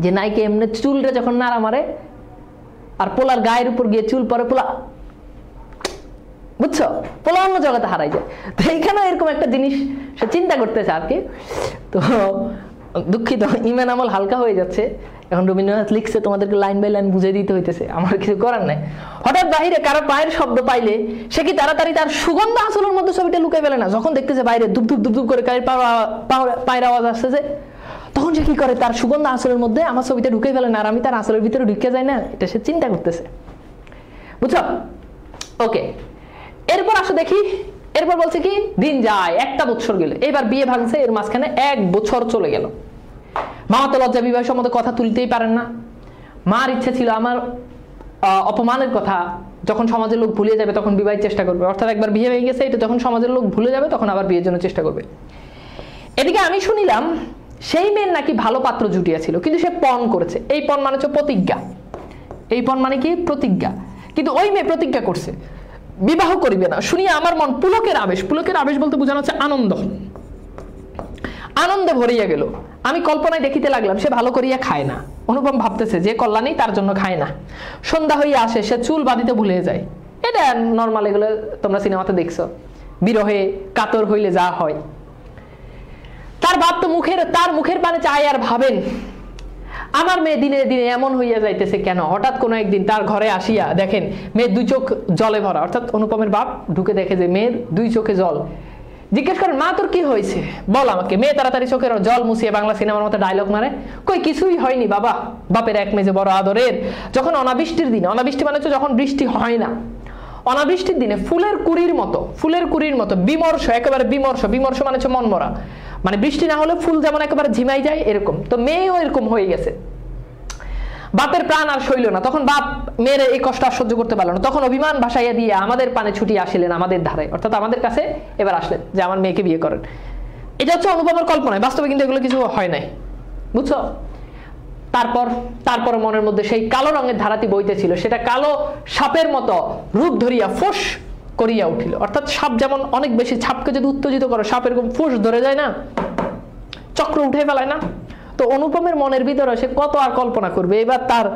যে নায়িকা এমনি চুলটা যখন নাড়া মারে আর পোলার গায়ের উপর গিয়ে চুল পরে, বুঝছো, পোলা অন্য জগতে হারাই যায়। তো এইখানে এরকম একটা জিনিস সে চিন্তা করতেছে আর কি। তো দুঃখিত, ইমান আমল হালকা হয়ে যাচ্ছে। এখন রবীন্দ্রনাথ লিখছে, তোমাদেরকে লাইন বাই লাইন বুঝে দিতে হইতেছে, আমার কিছু করার নাই। হঠাৎ বাহিরে কারো পায়ের শব্দ পাইলে সে কি তাড়াতাড়ি তার সুগন্ধ আসলের মধ্যে ছবিটা লুকাই ফেলে না? যখন দেখতেছে বাইরে ধুপ ধুপ করে পায়ের আওয়াজ আসতেছে, তখন সে কি করে, তার সুগন্ধ আঁচলের মধ্যে আমার ছবিটা ঢুকে ফেলে না, আর আমি তার আঁচলের ভিতরে ঢুকে যাই না, এটা সে চিন্তা করতেছে, বুঝছো? ওকে, এরপর আসো দেখি, এরপর বলছে কি দিন যায়, একটা বছর গেল, এবার বিয়ে ভাঙছে, এর মাঝখানে 1 বছর চলে গেল। মামা তো লজ্জা বিবাহ সম্বন্ধে কথা তুলতেই পারেন না। মার ইচ্ছা ছিল আমার অপমানের কথা যখন সমাজের লোক ভুলে যাবে তখন বিবাহের চেষ্টা করবে, অর্থাৎ একবার বিয়ে হয়ে গেছে এটা যখন সমাজের লোক ভুলে যাবে তখন আবার বিয়ের জন্য চেষ্টা করবে। এদিকে আমি শুনিলাম সেই মেয়ের নাকি ভালো পাত্র জুটিয়াছিল, কিন্তু সে পণ করেছে। এই পণ মানে হচ্ছে প্রতিজ্ঞা, এই পণ মানে কি প্রতিজ্ঞা, কিন্তু ওই মেয়ে প্রতিজ্ঞা করছে বিবাহ করিবে না। শুনিয়া আমার মন পুলকের আবেশ, পুলকের আবেশ বলতে বোঝানো হচ্ছে আনন্দ, আনন্দে ভরিয়া গেল। আমি কল্পনায় দেখিতে লাগলাম সে ভালো করিয়া খায় না। অনুপম ভাবতেছে যে কল্যাণী তার জন্য খায় না। সন্ধ্যা হইয়া আসে, সে চুল বাঁধিতে ভুলে যায়। এটা নর্মাল, এগুলো তোমরা সিনেমাতে দেখছো, বিরহে কাতর হইলে যা হয়। তার বাপ তো তার মুখের পানে চায় আর ভাবেন আমার মেয়ে দিনে দিনে এমন হইয়া যাইতেছে কেন। হঠাৎ কোনো একদিন তার ঘরে আসিয়া দেখেন মেয়ের 2 চোখ জলে ভরা, অর্থাৎ অনুপমের বাপ ঢুকে দেখে যে মেয়ের 2 চোখে জল। জিজ্ঞেস করেন মা তোর কি হয়েছে বল আমাকে। মেয়ে তাড়াতাড়ি চোখের জল মুছিয়ে বাংলা সিনেমার মতো ডায়লগ মারে, কই কিছুই হয়নি বাবা, বাপের এক মেয়ে যে বড় আদরের। যখন অনাবৃষ্টির দিনে, অনাবৃষ্টি মানে হচ্ছে যখন বৃষ্টি হয় না, অনাবৃষ্টির দিনে ফুলের কুড়ির মতো বিমর্ষ, একেবারে বিমর্ষ, বিমর্ষ মানে হচ্ছে মনমরা, মানে বৃষ্টি না হলে ফুল যেমন একেবারে ঝিমাই যায় এরকম, তো মেয়েও এরকম হয়ে গেছে। বাপের প্রাণ আর সইল না, তখন বাপ মেয়ের এই কষ্ট আর সহ্য করতে পারলো না, তখন অভিমান ভাসাইয়া দিয়ে আমাদের পানে ছুটিয়ে আসিলেন, আমাদের ধারায়, অর্থাৎ আমাদের কাছে এবার আসলেন যে আমার মেয়েকে বিয়ে করেন। এটা হচ্ছে অনুপমের কল্পনায়, বাস্তবে কিন্তু এগুলো কিছু হয় নাই, বুঝছো? তারপর মনের মধ্যে সেই কালো রঙের ধারাটি বইতেছিল, সেটা কালো সাপের মতো রূপ ধরিয়া ফোঁস করিয়া উঠিল। অর্থাৎ সাপ যেমন অনেক বেশি, সাপকে যদি উত্তেজিত করো সাপ এরকম ফোঁস ধরে যায় না, চক্র উঠে ফেলায় না, তো অনুপমের মনের ভিতরে সে কত আর কল্পনা করবে। এবার তার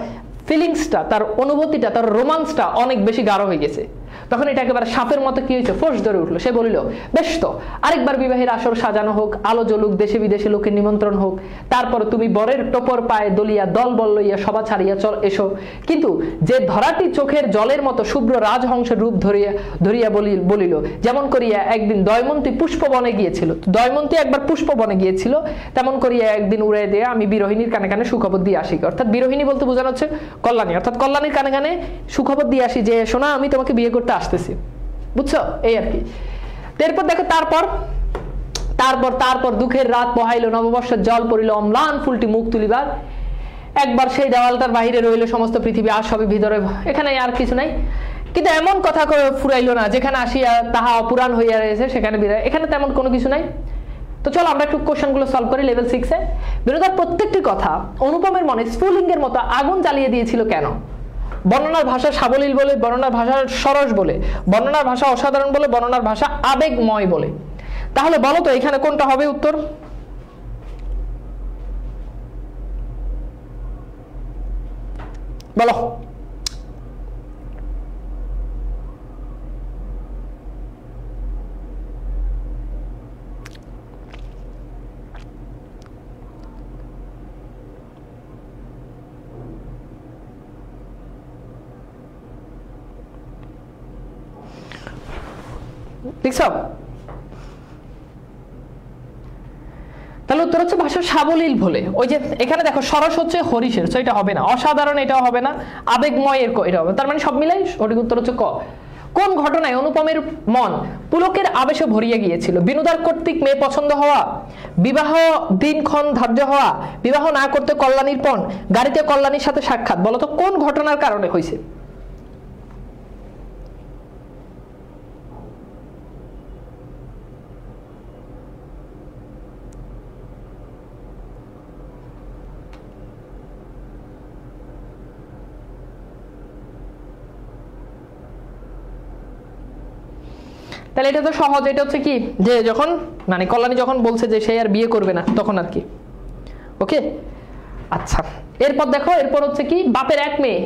ফিলিংসটা, তার অনুভূতিটা, তার রোমান্সটা অনেক বেশি গাঢ় হয়ে গেছে। তখন এটা একেবারে সাপের মতো কি হয়েছে, ফোঁস ধরে উঠলো। সে বলিল বেশ তো, আরেকবার বিবাহের আসর সাজানো হোক, আলো জ্বলুক, দেশে বিদেশে লোকের নিমন্ত্রণ হোক, তারপর তুমি বরের টোপর পায়ে দলিয়া দল বল লইয়া সভা ছাড়িয়া চল এসো। কিন্তু যে ধরাটি চোখের জলের মতো শুভ্র রাজহংসের রূপ ধরিয়া বলিল, যেমন করিয়া একদিন দয়মন্তী পুষ্পবনে গিয়েছিল, দয়মন্তী একবার পুষ্পবনে গিয়েছিল, তেমন করিয়া একদিন উড়াই দিয়ে আমি বিরোহিনীর কানে কানে সুখবর দিয়ে আসি। অর্থাৎ বিরোহিনী বলতে বোঝানো হচ্ছে কল্যাণী, অর্থাৎ কল্যাণীর কানে কানে সুখবর দিয়ে আসি যে শোনা আমি তোমাকে বিয়ে করতে আসতেছি, বুঝছো? এই আর কি। এরপর দেখো তারপর দুঃখের রাত পোহাইল, নববর্ষের জল পড়িল, অম্লান ফুলটি মুখ তুলিবার। একবার সেই দেওয়ালটার বাহিরে রইল সমস্ত পৃথিবী, আর সবই ভিতরে, এখানে আর কিছু নাই। কিন্তু এমন কথা করে ফুরাইল না যেখানে আসিয়া তাহা অপুরাণ হইয়া রয়েছে সেখানে বিদায়, এখানে তেমন কোনো কিছু নাই। তো চলো আমরা একটু কোশ্চেনগুলো সলভ করি লেভেল 6-এ। বিনোদার প্রত্যেকটি কথা অনুপমের মনে স্ফুলিঙ্গের মতো আগুন জ্বালিয়ে দিয়েছিল কেন? বর্ণনার ভাষা সাবলীল বলে, বর্ণনার ভাষা সরস বলে, বর্ণনার ভাষা অসাধারণ বলে, বর্ণনার ভাষা আবেগময় বলে। তাহলে বলো তো এখানে কোনটা হবে উত্তর? বলো। দেখছো? তাহলে উত্তর হচ্ছে ভাষা সাবলীল বলে। ওই যে এখানে দেখো সরস হচ্ছে হরিষের, তো এটা হবে না। অসাধারণ এটাও হবে না, আবেগময় এটা হবে। তার মানে সব মিলাই সঠিক উত্তর হচ্ছে ক। কোন ঘটনায় অনুপমের মন পুলকের আবেশে ভরিয়া গিয়েছিল? বিনোদার কর্তৃক মেয়ে পছন্দ হওয়া, বিবাহ দিনক্ষণ ধার্য হওয়া, বিবাহ না করতে কল্যাণীর পণ, গাড়িতে কল্যাণীর সাথে সাক্ষাৎ। বলতো কোন ঘটনার কারণে হয়েছে? তাহলে এটা তো সহজ। এটা হচ্ছে কি যে যখন মানে কল্যাণী যখন বলছে যে সে আর বিয়ে করবে না তখন আর কি। ওকে, আচ্ছা। এরপর দেখো, এরপর হচ্ছে কি বাপের এক মেয়ে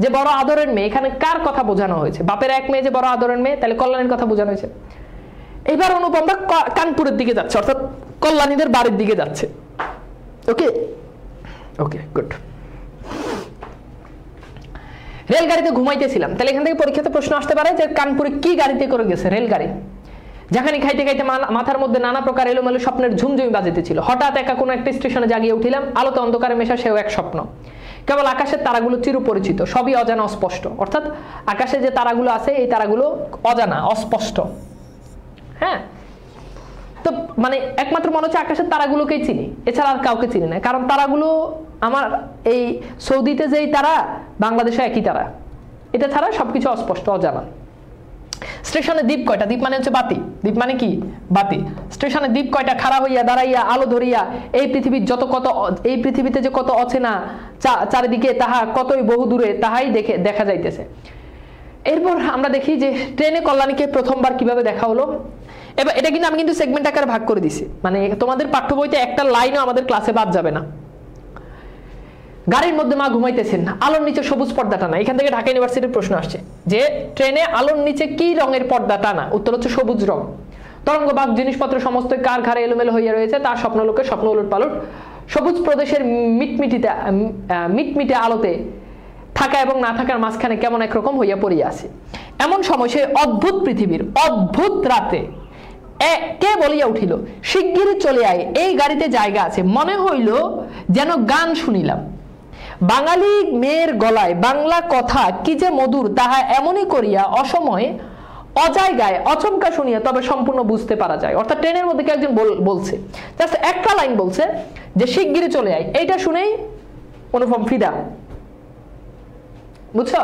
যে বড় আদরের মেয়ে, এখানে কার কথা বোঝানো হয়েছে? বাপের এক মেয়ে যে বড় আদরের মেয়ে, তাহলে কল্যাণীর কথা বোঝানো হয়েছে। এবার অনুপমরা কানপুরের দিকে যাচ্ছে, অর্থাৎ কল্যাণীদের বাড়ির দিকে যাচ্ছে। ওকে ওকে গুড। রেলগাড়িতে ঘুমাইতেছিলাম, তাহলে এখান থেকে পরীক্ষাতে প্রশ্ন আসতে পারে যে কানপুরে কি গাড়িতে করে গেছে? রেলগাড়ি। ঝাঁকানি খাইতে খাইতে মাথার মধ্যে নানা প্রকার এলোমেলো স্বপ্নের ঝুমঝুমি বাজিতেছিল। হঠাৎ একা কোনো একটা স্টেশনে জাগিয়ে উঠিলাম, আলোতে অন্ধকারে মেশা সেও এক স্বপ্ন। কেবল আকাশের তারাগুলো চিরপরিচিত, সবই অজানা অস্পষ্ট। অর্থাৎ আকাশে যে তারাগুলো আছে এই তারাগুলো অজানা অস্পষ্ট। হ্যাঁ, তো মানে একমাত্র মনে হচ্ছে আকাশের তারাগুলোকেই চিনি, এছাড়া আর কাউকে চিনি না। কারণ তারাগুলো আমার এই সৌদিতে যেই তারা, বাংলাদেশে একই তারা, এটা ছাড়া সবকিছু অস্পষ্ট অজানা। স্টেশনে দ্বীপ কয়টা? দ্বীপ মানে হচ্ছে বাতি। দ্বীপ মানে কি? বাতি। স্টেশনে দ্বীপ কয়টা? খাড়া হইয়া দাঁড়াইয়া আলো ধরিয়া এই পৃথিবীর এই পৃথিবীতে যে কত অচেনা চারিদিকে তাহা কতই বহু দূরে তাহাই দেখা যাইতেছে। এরপর আমরা দেখি যে ট্রেনে কল্যাণীকে প্রথমবার কিভাবে দেখা হলো। এবার এটা কিন্তু আমি কিন্তু সেগমেন্ট আকারে ভাগ করে দিছি, মানে তোমাদের পাঠ্য বইতে একটা লাইনও আমাদের ক্লাসে বাদ যাবে না। গাড়ির মধ্যে মা ঘুমাইতেছেন, আলোর নিচে সবুজ পর্দা টানা। এখান থেকে ঢাকা ইউনিভার্সিটির প্রশ্ন আসছে যে ট্রেনে আলোর নিচে কি রঙের পর্দা টানা? উত্তর হচ্ছে সবুজ রং। তরঙ্গবাগ জিনিসপত্র সমস্ত কার ঘাড়ে এলোমেলো হইয়া রয়েছে, তার স্বপ্নলোকে স্বপ্ন উলট পালট। সবুজ প্রদেশের মিটমিটে আলোতে থাকা এবং না থাকার মাঝখানে কেমন একরকম হইয়া পড়িয়া আছে। এমন সময় সে অদ্ভুত পৃথিবীর অদ্ভুত রাতে কে বলিয়া উঠিল, শিগগিরই চলে আয়, এই গাড়িতে জায়গা আছে। মনে হইল যেন গান শুনিলাম। বাঙালি মেয়ের গলায় বাংলা কথা কি যে মধুর, তাহা এমনই করিয়া অসময়ে অজায়গায় অচমকা শুনিয়া তবে সম্পূর্ণ বুঝতে পারা যায়। অর্থাৎ ট্রেনের মধ্যে একজন বলছে, জাস্ট একটা লাইন বলছে যে শিগগিরই চলে আয়, এইটা শুনেই অনুপম ফিদা, বুঝছো?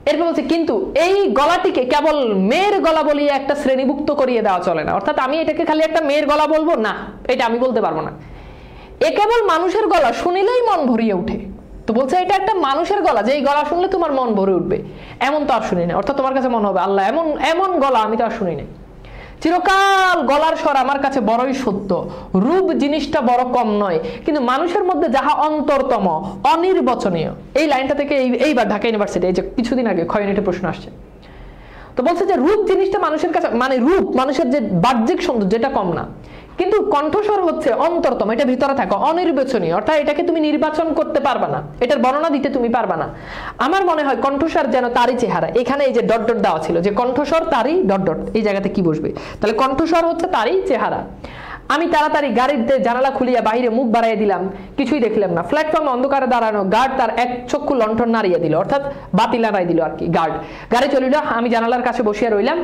এরপর বলছে কিন্তু এই গলাটিকে কেবল মেয়ের গলা বলিয়ে একটা শ্রেণীভুক্ত করিয়ে দেওয়া চলে না। অর্থাৎ আমি এটাকে খালি একটা মেয়ের গলা বলবো না, এটা আমি বলতে পারবো না। এ কেবল মানুষের গলা, শুনিলেই মন ভরিয়ে উঠে। তো বলছে এটা একটা মানুষের গলা, যে এই গলা শুনলে তোমার মন ভরে উঠবে, এমন তো আর শুনি না। অর্থাৎ তোমার কাছে মনে হবে আল্লাহ এমন গলা আমি তো আর শুনি না। চিরকাল গলার স্বর আমার কাছে বড়ই সত্য, রূপ জিনিসটা বড় কম নয়, কিন্তু মানুষের মধ্যে যাহা অন্তরতম অনির্বচনীয়। এই লাইনটা থেকে এইবার ঢাকা ইউনিভার্সিটি এই যে কিছুদিন আগে ক্ষয় ইউনিটে প্রশ্ন আসছে। তো বলছে যে রূপ জিনিসটা মানুষের কাছে, মানে রূপ মানুষের যে বাহ্যিক সৌন্দর্য যেটা কম না, কিন্তু কণ্ঠস্বর হচ্ছে অন্তরতম, এটা ভিতরে থাকো, অনির্বাচনীয়। অর্থাৎ এটাকে তুমি নির্বাচন করতে পারবা না, এটার বর্ণনা দিতে তুমি পারবা না। আমার মনে হয় কণ্ঠস্বর যেন তারই চেহারা। এখানে এই যে ডট ডট দেওয়া ছিল যে কণ্ঠস্বর তারই ডট ডট, এই জায়গাতে কি বসবে? তাহলে কণ্ঠস্বর হচ্ছে তারই চেহারা। আমি তাড়াতাড়ি গাড়িতে জানালা খুলিয়া বাহিরে মুখ বাড়াইয়া দিলাম, কিছুই দেখলাম না। প্ল্যাটফর্মে অন্ধকারে দাঁড়ানো গার্ড তার এক চক্ষু লণ্ঠন নাড়িয়ে দিল, অর্থাৎ বাতি নাড়াই দিল আর কি গার্ড। গাড়ি চলিল, আমি জানালার কাছে বসিয়া রইলাম।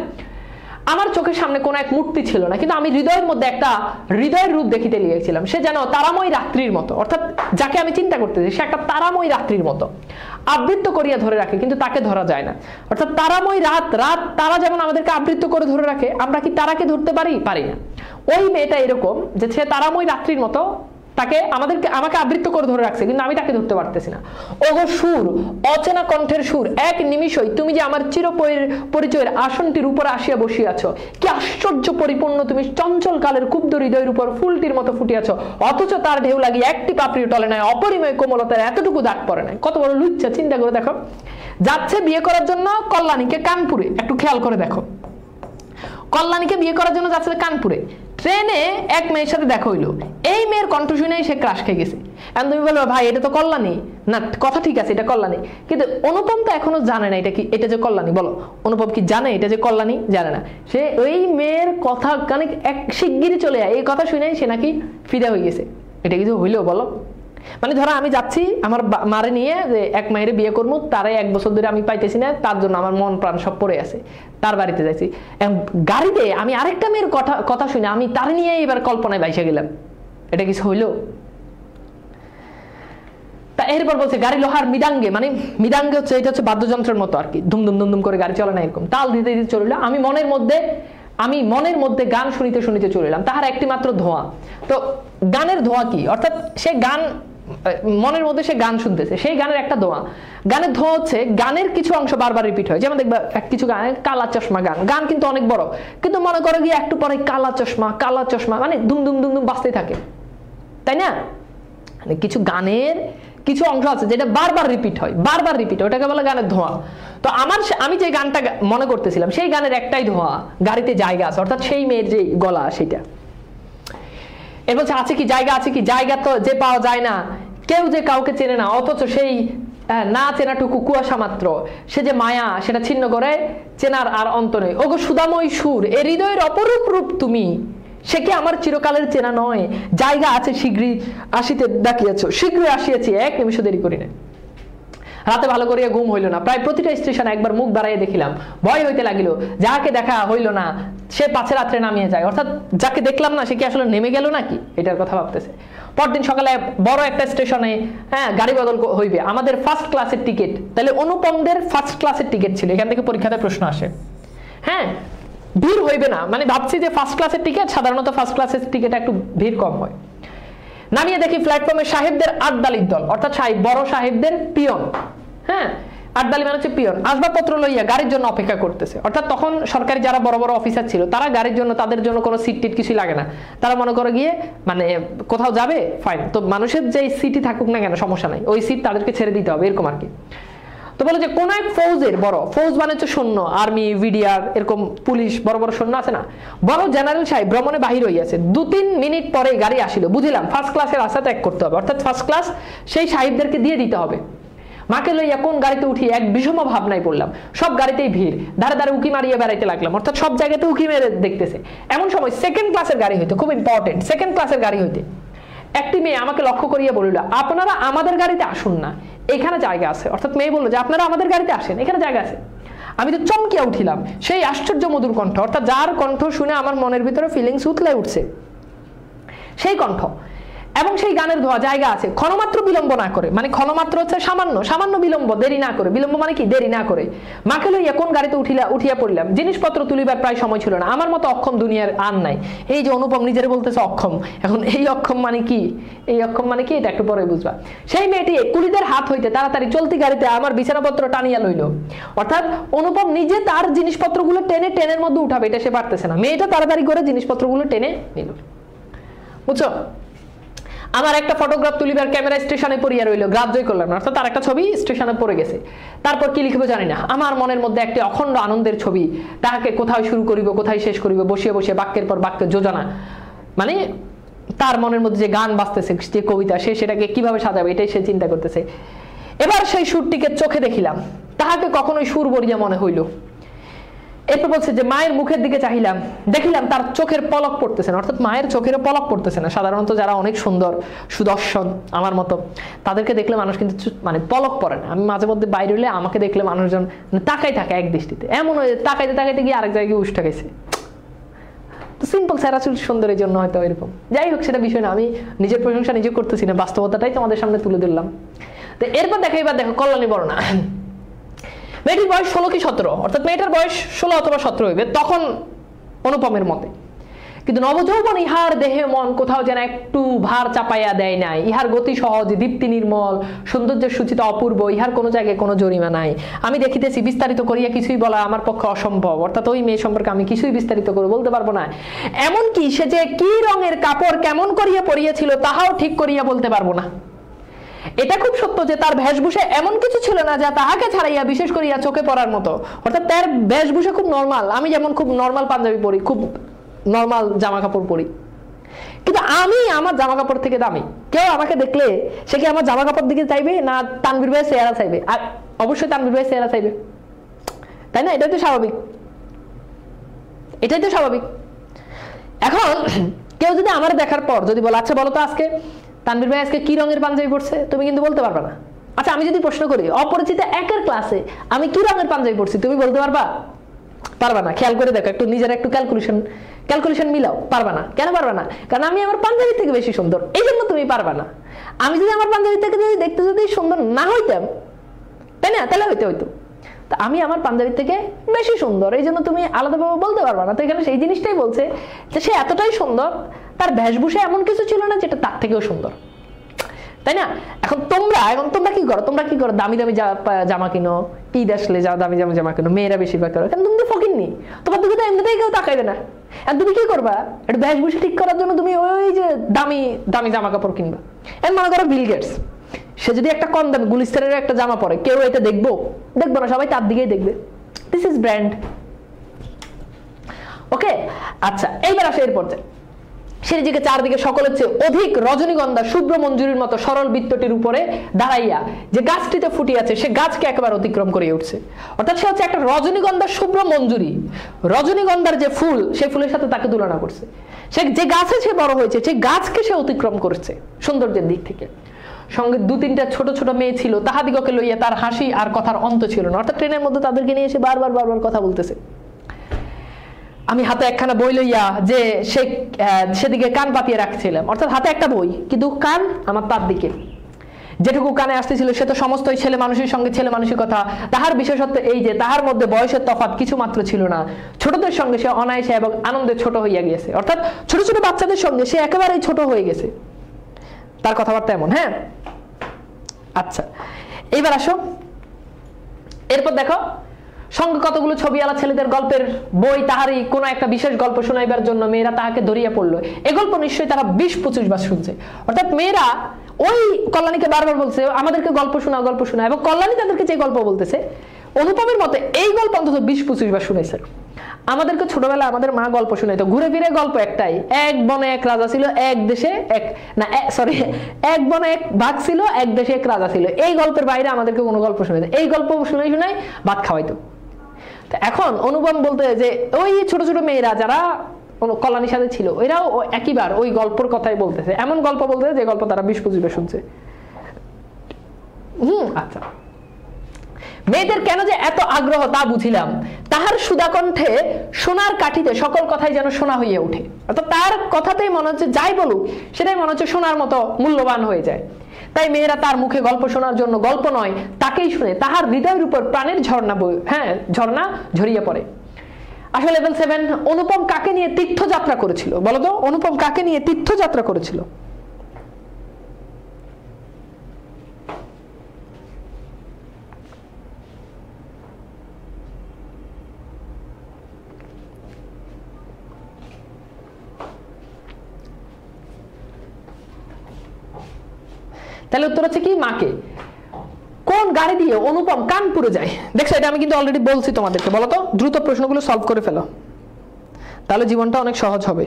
আমার চোখের সামনে কোনো এক মূর্তি ছিল না, কিন্তু আমি হৃদয়ের মধ্যে একটা হৃদয়ের রূপ দেখিতে লিখেছিলাম। সে যেন তারাময় রাত্রির মতো, অর্থাৎ যাকে আমি চিন্তা করতেছি সে একটা তারাময় রাত্রির মতো আবৃত্ত করিয়া ধরে রাখে, কিন্তু তাকে ধরা যায় না। অর্থাৎ তারাময় রাত তারা যেমন আমাদেরকে আবৃত্ত করে ধরে রাখে, আমরা কি তারাকে ধরতে পারি না। ওই মেয়েটা এরকম যে সে তারাময় রাত্রির মতো আমাকে আবৃত্ত করে ধরে রাখছে, কিন্তু আমি তাকে ধরতে পারতেছি না। ওগো সুর, অচেনা কণ্ঠের সুর, এক নিমিষই তুমি যে আমার পরিচয়ের আসনটির উপরে আসিয়া বসিয়াছ। কি আশ্চর্য পরিপূর্ণ তুমি চঞ্চল কালের ক্ষুব্ধ হৃদয়ের উপর ফুলটির মতো ফুটিয়াছ, অথচ তার ঢেউ লাগিয়ে একটি পাপড়িও টলে নাই, অপরিমেয় কোমলতার এতটুকু দাগ পড়ে নাই। কত বড় লুচ্ছা, চিন্তা করে দেখো। যাচ্ছে বিয়ে করার জন্য কল্যাণীকে কানপুরে, একটু খেয়াল করে দেখো, কল্যাণীকে বিয়ে করার জন্য যাচ্ছে কানপুরে। ট্রেনে এক মেয়ের সাথে দেখা হইলো, এই মেয়ের কণ্ঠ শুনেই সে ক্রাশ খেয়ে গেছে। এখন তুমি বলবে ভাই এটা তো কল্যাণী না, কথা ঠিক আছে এটা কল্যাণী, কিন্তু অনুপম তো এখনো জানে না এটা যে কল্যাণী। বলো অনুপম কি জানে এটা যে কল্যাণী? জানে না। সে ওই মেয়ের কথা কানে এক শিগগিরই চলে যায়, এই কথা শুনেই সে নাকি ফিদা হয়ে গেছে। এটা কিছু হইলো বলো? মানে ধরো আমি যাচ্ছি আমার মারে নিয়ে যে এক মায়ের বিয়ে করবো, তারে 1 বছর ধরে আমি পাইতেছি না, তার জন্য আমার মন প্রাণ সব পড়ে আছে, তার বাড়িতে যাচ্ছি। গাড়িতে আমি আরেকটা মেয়ের কথা শুনে আমি তার নিয়ে এবার কল্পনায় বাইসে গেলাম, এটা কিছু হইলো? তা এরপর বলছে গাড়ি লোহার মৃদাঙ্গে, মানে মৃদাঙ্গে হচ্ছে এটা হচ্ছে বাদ্যযন্ত্রের মতো আর কি, ধুমধুম ধুমধুম করে গাড়ি চলে না, এরকম তাল দিতে দিতে চলিল। আমি মনের মধ্যে গান শুনিতে শুনিতে চলিলাম, তাহার একটি মাত্র ধোঁয়া। তো গানের ধোঁয়া কি? অর্থাৎ সে গান মনের মধ্যে সে গান শুনতেছে, সেই গানের একটা ধোঁয়া। গানের ধোঁয়া হচ্ছে গানের কিছু অংশ বারবার রিপিট হয়, যেমন দেখবা কিছু গানে কালা চশমা গান কিন্তু অনেক বড়, কিন্তু মনে করো গিয়ে একটু পরে কালা চশমা মানে দুম দুম দুম দুম বাজতেই থাকে, তাই না? মানে কিছু গানের কিছু অংশ আছে যেটা বারবার রিপিট হয়, ওটাকে বলে গানের ধোঁয়া। তো আমি যে গানটা মনে করতেছিলাম সেই গানের একটাই ধোঁয়া, গাড়িতে জায়গা আছে, অর্থাৎ সেই মেয়ের যে গলা সেটা। এর বলছে আছে কি জায়গা তো যে পাওয়া যায় না, কেউ যে কাউকে চেনে না, অথচ সেই না চেনাটুকু কুয়াশা মাত্র, সে যে মায়া সেটা ছিন্ন করে চেনার আর অন্ত নেই। ওগো সুদাময় সুর, এ হৃদয়ের অপরূপ রূপ তুমি, সে কি আমার চিরকালের চেনা নয়? জায়গা আছে শীঘ্রই আসিতে ডাকিয়াছ, শীঘ্রই আসিয়াছি, এক নিমিষ দেরি করি না। রাতে ভালো করিয়া ঘুম হইল না, প্রায় প্রতিটা স্টেশনে একবার মুখ বাড়াইয়া দেখিলাম, ভয় হইতে লাগিল, যাহাকে দেখা হইল না সে পাছে রাত্রে নামিয়ে যায়। অর্থাৎ যাকে দেখলাম না সে কি আসলে নেমে গেল নাকি, এটার কথা ভাবতেছে। পরদিন সকালে বড় একটা স্টেশনে গাড়ি বদল হইবে, আমাদের ফার্স্ট ক্লাসের টিকিট, তাহলে অনুপমদের ফার্স্ট ক্লাসের টিকিট ছিল, এখান থেকে পরীক্ষাতে প্রশ্ন আসে। ভিড় হইবে না, মানে ভাবছি যে ফার্স্ট ক্লাসের টিকিট, সাধারণত ফার্স্ট ক্লাসের টিকিট একটু ভিড় কম হয়। নামিয়ে দেখি প্ল্যাটফর্মে সাহেবদের আটদালির দল, অর্থাৎ বড় সাহেবদের পিয়ন, আটদালি মানে হচ্ছে পিয়ন, আসবাবপত্র লইয়া গাড়ির জন্য অপেক্ষা করতেছে। অর্থাৎ তখন সরকারি যারা বড় বড় অফিসার ছিল তারা গাড়ির জন্য, তাদের জন্য কোনো সিট টিট কিছুই লাগে না, তারা মনে করে গিয়ে মানে কোথাও যাবে ফাইন, তো মানুষের যে সিটই থাকুক না কেন সমস্যা নাই, ওই সিট তাদেরকে ছেড়ে দিতে হবে, এরকম আর কি। তো বলে যে কোন এক ফৌজের বড়, ফৌজ মানে হচ্ছে সৈন্য, আর্মি, ভিডিআর, এরকম পুলিশ, বড় বড় সৈন্য আছে না, বড় জেনারেল সাহেব ভ্রমণে বাহির হইয়াছে। 2-3 মিনিট পরে গাড়ি আসিল, বুঝিলাম ফার্স্ট ক্লাসের রাস্তা ত্যাগ করতে হবে, অর্থাৎ ফার্স্ট ক্লাস সেই সাহেবদেরকে দিয়ে দিতে হবে। মাকে লইয়া কোন গাড়িতে উঠি এক বিষম ভাবনায় পড়লাম, সব গাড়িতেই ভিড়, ধারে ধারে উকি মারিয়ে বেড়াইতে লাগলাম, অর্থাৎ সব জায়গাতে উকি মেরে দেখতেছে। এমন সময় সেকেন্ড ক্লাসের গাড়ি হইতে, খুব ইম্পর্টেন্ট, সেকেন্ড ক্লাসের গাড়ি হইতে একটি মেয়ে আমাকে লক্ষ্য করিয়া বলিল, আপনারা আমাদের গাড়িতে আসুন না, এখানে জায়গা আছে। অর্থাৎ মেয়ে বললো যে আপনারা আমাদের গাড়িতে আসেন, এখানে জায়গা আছে। আমি তো চমকিয়া উঠিলাম, সেই আশ্চর্য মধুর কণ্ঠ, অর্থাৎ যার কণ্ঠ শুনে আমার মনের ভিতরে ফিলিংস উতলে উঠছে, সেই কণ্ঠ এবং সেই গানের ধোয়া, জায়গা আছে, ক্ষণমাত্র বিলম্ব না করে, মানে ক্ষণমাত্র হচ্ছে সামান্য, সামান্য বিলম্ব, দেরি না করে, বিলম্ব মানে কি দেরি না করে। মাকে লইয়া কোন গাড়িতে উঠিয়া পড়িলাম, জিনিসপত্র তুলিবার প্রায় সময় ছিল না, আমার মতো অক্ষম দুনিয়ার আর নাই। এই যে অনুপম নিজের বলতেছে অক্ষম, এখন এই অক্ষম মানে কি, এই অক্ষম মানে কি এটা একটু পরে বুঝবা। সেই মেয়েটি কুলিদের হাত হইতে তাড়াতাড়ি চলতি গাড়িতে আমার বিছানাপত্র টানিয়া লইল, অর্থাৎ অনুপম নিজে তার জিনিসপত্রগুলো টেনে ট্রেনের মধ্যে উঠাবে, এটা সে পারতেছে না, মেয়েটা তাড়াতাড়ি করে জিনিসপত্রগুলো টেনে নিল, বুঝছো। আমার একটা ফটোগ্রাফ তুলিবার ক্যামেরা স্টেশনে পড়িয়া রইল, গ্রাহ্যই করলাম না, অর্থাৎ তার একটা ছবি স্টেশনে পড়ে গেছে। তারপর কি লিখবো জানি না, আমার মনের মধ্যে একটি অখণ্ড আনন্দের ছবি, তাহাকে কোথায় শুরু করিব কোথায় শেষ করিব, বসিয়ে বসিয়ে বাক্যের পর বাক্যের যোজনা, মানে তার মনের মধ্যে যে গান বাজতেছে, যে কবিতা, সে সেটাকে কিভাবে সাজাবে এটাই সে চিন্তা করতেছে। এবার সেই সুরটিকে চোখে দেখিলাম, তাহাকে কখনোই সুর বলিয়া মনে হইল। এরপর বলছে যে মায়ের মুখের দিকে চাহিলাম, দেখিলাম তার চোখের পলক পড়তেছে না, অর্থাৎ মায়ের চোখেরও পলক পড়তেছে না। সাধারণত যারা অনেক সুন্দর সুদর্শন আমার মতো, তাদেরকে দেখলে মানুষ কিন্তু মানে পলক পড়ে না। আমি মাঝে মধ্যে বাইরে হলে আমাকে দেখলে মানুষজন তাকাই থাকে এক দৃষ্টিতে, এমন তাকাইতে তাকাইতে গিয়ে আরেক জায়গায় উষ্টা গেছে। তো সিম্পল স্যারাচুল সুন্দরের জন্য হয়তো এরকম, যাই হোক সেটা বিষয় না, আমি নিজের প্রশংসা নিজে করতেছি না, বাস্তবতাটাই তোমাদের সামনে তুলে ধরলাম। তো এরপর দেখো, এবার দেখো কল্যাণী বর্ণনা। মেয়েটির বয়স 16 কি 17, অর্থাৎ মেয়েটার বয়স 16 অথবা 17 হইবে তখন অনুপমের মতে, কিন্তু নবযৌবন ইহার দেহে মন কোথাও যেন একটু ভার চাপাইয়া দেয় নাই। ইহার গতি সহজ, দীপ্তি নির্মল, সৌন্দর্যের সূচিত অপূর্ব, ইহার কোনো জায়গায় কোনো জরিমা নাই। আমি দেখিতেছি বিস্তারিত করিয়া কিছুই বলা আমার পক্ষে অসম্ভব, অর্থাৎ ওই মেয়ে সম্পর্কে আমি কিছুই বিস্তারিত করে বলতে পারবো না। এমনকি সে যে কি রঙের কাপড় কেমন করিয়া পরিয়েছিল তাহাও ঠিক করিয়া বলতে পারবো না। এটা খুব সত্য যে তার বেশভূষা এমন কিছু ছিল না যা তাহাকে ছাড়াইয়া বিশেষ করিয়া চোখে পড়ার মতো, অর্থাৎ তার বেশভূষা খুব নর্মাল। আমি যেমন খুব নর্মাল পাঞ্জাবি পরি, খুব নর্মাল জামা কাপড় পরি, কিন্তু আমি আমার জামা কাপড় থেকে দামি। কেউ আমাকে দেখলে সে কি আমার জামা কাপড় দিকে চাইবে না তানভীর ভাইয়ের চেহারা চাইবে? আর অবশ্যই তানভীর ভাইয়ের চেহারা চাইবে, তাই না? এটাই তো স্বাভাবিক, এটাই তো স্বাভাবিক। এখন কেউ যদি আমার দেখার পর যদি বলে আচ্ছা বলো তো আজকে তানভীর ভাই আজকে কি রঙের পাঞ্জাবি পরছে, তুমি কিন্তু বলতে পারবে না। আচ্ছা আমি যদি প্রশ্ন করি অপরিচিত একের ক্লাসে আমি কি রঙের পাঞ্জাবি পরছি, তুমি বলতে পারবা? পারবা না। খেয়াল করে দেখো, একটু নিজের একটু ক্যালকুলেশন মিলাও, পারবা না। কেন পারবা না? কারণ আমি আমার পাঞ্জাবি থেকে বেশি সুন্দর, এই জন্য তুমি পারবা না। আমি যদি আমার পাঞ্জাবি থেকে যদি দেখতে যদি সুন্দর না হইতাম, তাই না, তাহলে হইতো। তা আমি আমার পাঞ্জাবি থেকে বেশি সুন্দর, এই জন্য তুমি আলাদাভাবে বলতে পারবা না। তো এখানে সেই জিনিসটাই বলছে যে সে এতটাই সুন্দর, তার বেশভূষা এমন কিছু ছিল না যেটা তার থেকেও সুন্দর, তাই না? এখন তোমরা কি করো? দামি দামি জামা কিনো, ঈদ আসলে দামি দামি জামা কিনো, মেয়েরা বেশিরভাগ করো, কারণ তুমি তো ফকিন্নি, তোমার দিকে তো এমনিতেই কেউ তাকাইবে না। আর তুমি কি করবা? একটু বেশভূষা ঠিক করার জন্য তুমি ওই যে দামি দামি জামা কাপড় কিনবা। এখন মনে করো বিল গেটস, সে যদি একটা কম দামি গুলিস্তানের একটা জামা পরে, কেউ এটা দেখবো না, সবাই তার দিকেই দেখবে। This is brand. ওকে, আচ্ছা এইবার আসে এর পর্যায়ে। সে নিজেকে চারদিকে সকলের চেয়ে অধিক রজনীগন্ধা শুভ্র মঞ্জুরির মতো সরল বৃত্তটির উপরে দাঁড়াইয়া যে গাছটিতে ফুটিয়াছে সে গাছকে একেবারে অতিক্রম করে উঠছে। অর্থাৎ সে হচ্ছে একটা রজনীগন্ধা শুভ্র মঞ্জুরি, রজনীগন্ধার যে ফুল সেই ফুলের সাথে তাকে তুলনা করছে। সে যে গাছে সে বড় হয়েছে সেই গাছকে সে অতিক্রম করেছে সৌন্দর্যের দিক থেকে। সঙ্গে দু তিনটা ছোট ছোট মেয়ে ছিল, তাহাদিগকে লইয়া তার হাসি আর কথার অন্ত ছিল না। অর্থাৎ ট্রেনের মধ্যে তাদেরকে নিয়ে এসে বারবার কথা বলতেছে। আমি হাতে একখানা বই লইয়া যে সেদিকে কান পাতিয়ে রাখছিলাম, অর্থাৎ হাতে একটা বই কিন্তু কান আমার তার দিকে। যেটুকু কানে আসতেছিল সে তো সমস্তই ছেলে মানুষের সঙ্গে ছেলে মানুষের কথা। তাহার বিশেষত্ব এই যে তাহার মধ্যে বয়সের তফাৎ কিছু মাত্র ছিল না। ছোটদের সঙ্গে সে অনায়াসে এবং আনন্দে ছোট হইয়া গিয়েছে। অর্থাৎ ছোট ছোট বাচ্চাদের সঙ্গে সে একেবারেই ছোট হয়ে গেছে, তার কথাবার্তা এমন। হ্যাঁ, আচ্ছা এইবার আসো, এরপর দেখো সঙ্গে কতগুলো ছবিওয়ালা ছেলেদের গল্পের বই, তাহারই কোনো একটা বিশেষ গল্প শোনাইবার জন্য মেয়েরা তাহাকে ধরিয়া পড়লো। এ গল্প নিশ্চয়ই তারা 20-25 বার শুনছে। অর্থাৎ মেয়েরা ওই কল্যাণীকে বারবার বলছে আমাদেরকে গল্প শোনা এবং কল্যাণী তাদেরকে যে গল্প বলতেছে অনুপমের মতে এই গল্প অন্তত 20-25 বার শুনেছে। আমাদেরকে ছোটবেলায় আমাদের মা গল্প শুনাইতো, ঘুরে ফিরে গল্প একটাই, এক বনে এক রাজা ছিল, এক দেশে এক বনে এক বাঘ ছিল, এক দেশে এক রাজা ছিল। এই গল্পের বাইরে আমাদেরকে কোনো গল্প শুনাইতো, এই গল্প শুনাই ভাত খাওয়াইতো। এখন অনুপম বলতে যে ওই ছোট ছোট মেয়েরা যারা কল্যাণীর সাথে ছিল এরাও একইবার ওই গল্পের কথাই বলতেছে, এমন গল্প বলতেছে যে গল্প তারা 20-25 বার শুনছে। আচ্ছা, মেয়েদের কেন যে এত আগ্রহ তা বুঝিলাম। তাহার সুধাকণ্ঠে সোনার কাঠিতে সকল কথাই যেন সোনা হইয়া উঠে। অর্থাৎ তার কথাতেই মনে হচ্ছে যাই বলুক সেটাই মনে হচ্ছে সোনার মতো মূল্যবান হয়ে যায়। তাই মেয়েরা তার মুখে গল্প শোনার জন্য গল্প নয় তাকেই শুনে তাহার হৃদয়ের উপর প্রাণের ঝর্ণা ঝরিয়ে পড়ে। আসলে লেভেল 7 অনুপম কাকে নিয়ে তীর্থযাত্রা করেছিল বলতো? অনুপম কাকে নিয়ে তীর্থযাত্রা করেছিল? তাহলে উত্তর হচ্ছে কি মাকে। কোন গাড়ি দিয়ে অনুপম কানপুরে যায়? দেখছো, এটা আমি কিন্তু অলরেডি বলছি তোমাদেরকে। বলো তো, দ্রুত প্রশ্নগুলো সলভ করে ফেলো, তাহলে জীবনটা অনেক সহজ হবে।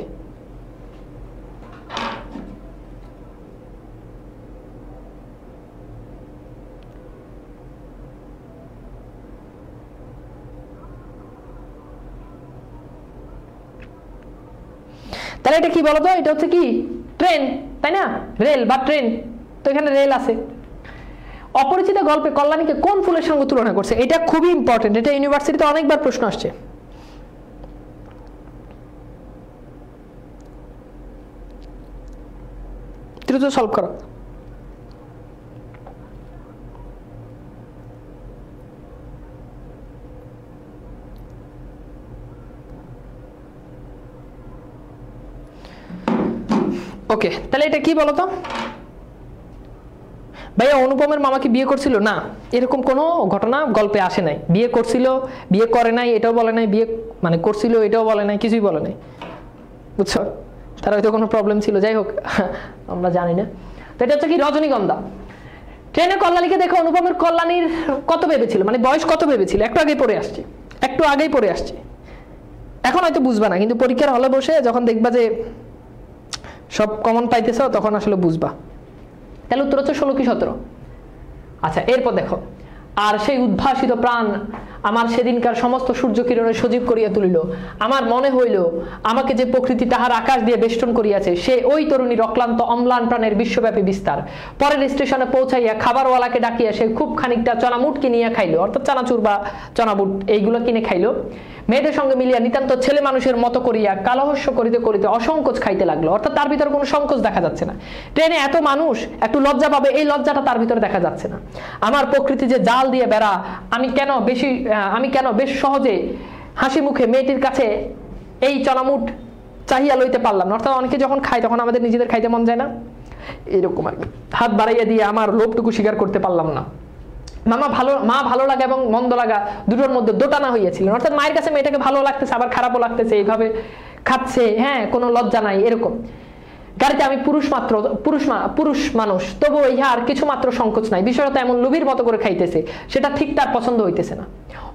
তাহলে এটা কি বলতো? এটা হচ্ছে কি ট্রেন, তাই না? রেল বা ট্রেন, তো এখানে রেল আছে। অপরিচিত গল্পে কল্যাণীকে কোন ফুলের সঙ্গে তুলনা করছে? এটা খুবই ইম্পর্টেন্ট, এটা ইউনিভার্সিটিতে অনেকবার প্রশ্ন আসছে। দ্রুত সলভ করো। ওকে, তাহলে এটা কি বলতো? ভাইয়া অনুপমের মামা কি বিয়ে করছিল? না, এরকম কোনো ঘটনা গল্পে আসে নাই। বিয়ে করছিল, বিয়ে করে নাই এটাও বলে নাই, বিয়ে মানে করছিল এটাও বলে নাই, কিছুই বলে নাই, বুঝছো? তার হয়তো কোনো প্রবলেম ছিল, যাই হোক আমরা জানি না। তো এটা হচ্ছে কি রজনীগন্ধা। ট্রেনে কল্যাণীকে দেখে অনুপমের কল্যাণীর কত ভেবেছিল, মানে বয়স কত ভেবেছিল? একটু আগেই পড়ে আসছে, এখন হয়তো বুঝবা না, কিন্তু পরীক্ষার হলে বসে যখন দেখবা যে সব কমন পাইতেছ তখন আসলে বুঝবা। তাহলে উত্তর হচ্ছে 16 কি 17। আচ্ছা, এরপর দেখো, আর সেই উদ্ভাসিত প্রাণ আমার সেদিনকার সমস্ত সূর্য কিরণে সজীব করিয়া তুলিল। আমার মনে হইল আমাকে যে প্রকৃতি তাহার আকাশ দিয়ে বেষ্টন করিয়াছে সে ওই তরুণীর অক্লান্ত অম্লান প্রাণের বিশ্বব্যাপী বিস্তার। পরের স্টেশনে পৌঁছাইয়া খাবারওয়ালাকে ডাকিয়া সে খুব খানিকটা চনামুট কিনিয়া খাইল, অর্থাৎ চানাচুর বা চনাবুট এইগুলো কিনে খাইল। মেয়েদের সঙ্গে মিলিয়া নিতান্ত ছেলে মানুষের মতো করিয়া কালহস্য করিতে করিতে অসংকোচ খাইতে লাগলো, অর্থাৎ তার ভিতরে কোনো সংকোচ দেখা যাচ্ছে না। ট্রেনে এত মানুষ একটু লজ্জা পাবে, এই লজ্জাটা তার ভিতরে দেখা যাচ্ছে না। আমার প্রকৃতি যে জাল দিয়ে বেড়া, আমি কেন বেশ সহজে হাসি মুখে মেয়েটির কাছে এই চনামুট চাহিয়া লইতে পারলাম না। অর্থাৎ অনেকে যখন খায় তখন আমাদের নিজেদের খাইতে মন যায় না, এরকম আর কি। হাত বাড়াইয়া দিয়ে আমার লোভটুকু স্বীকার করতে পারলাম না। মা ভালো লাগা এবং মন্দ লাগা দুটোর মধ্যে দোটানা হইয়াছিলেন, অর্থাৎ মায়ের কাছে মেয়েটাকে ভালো লাগতেছে আবার খারাপও লাগতেছে, এইভাবে খাচ্ছে, হ্যাঁ, কোনো লজ্জা নাই এরকম। গাড়িতে আমি পুরুষ মানুষ, তবু ইহার কিছু মাত্র সংকোচ নাই। বিষয়টা এমন লোভীর মতো করে খাইতেছে, সেটা ঠিক তার পছন্দ হইতেছে না।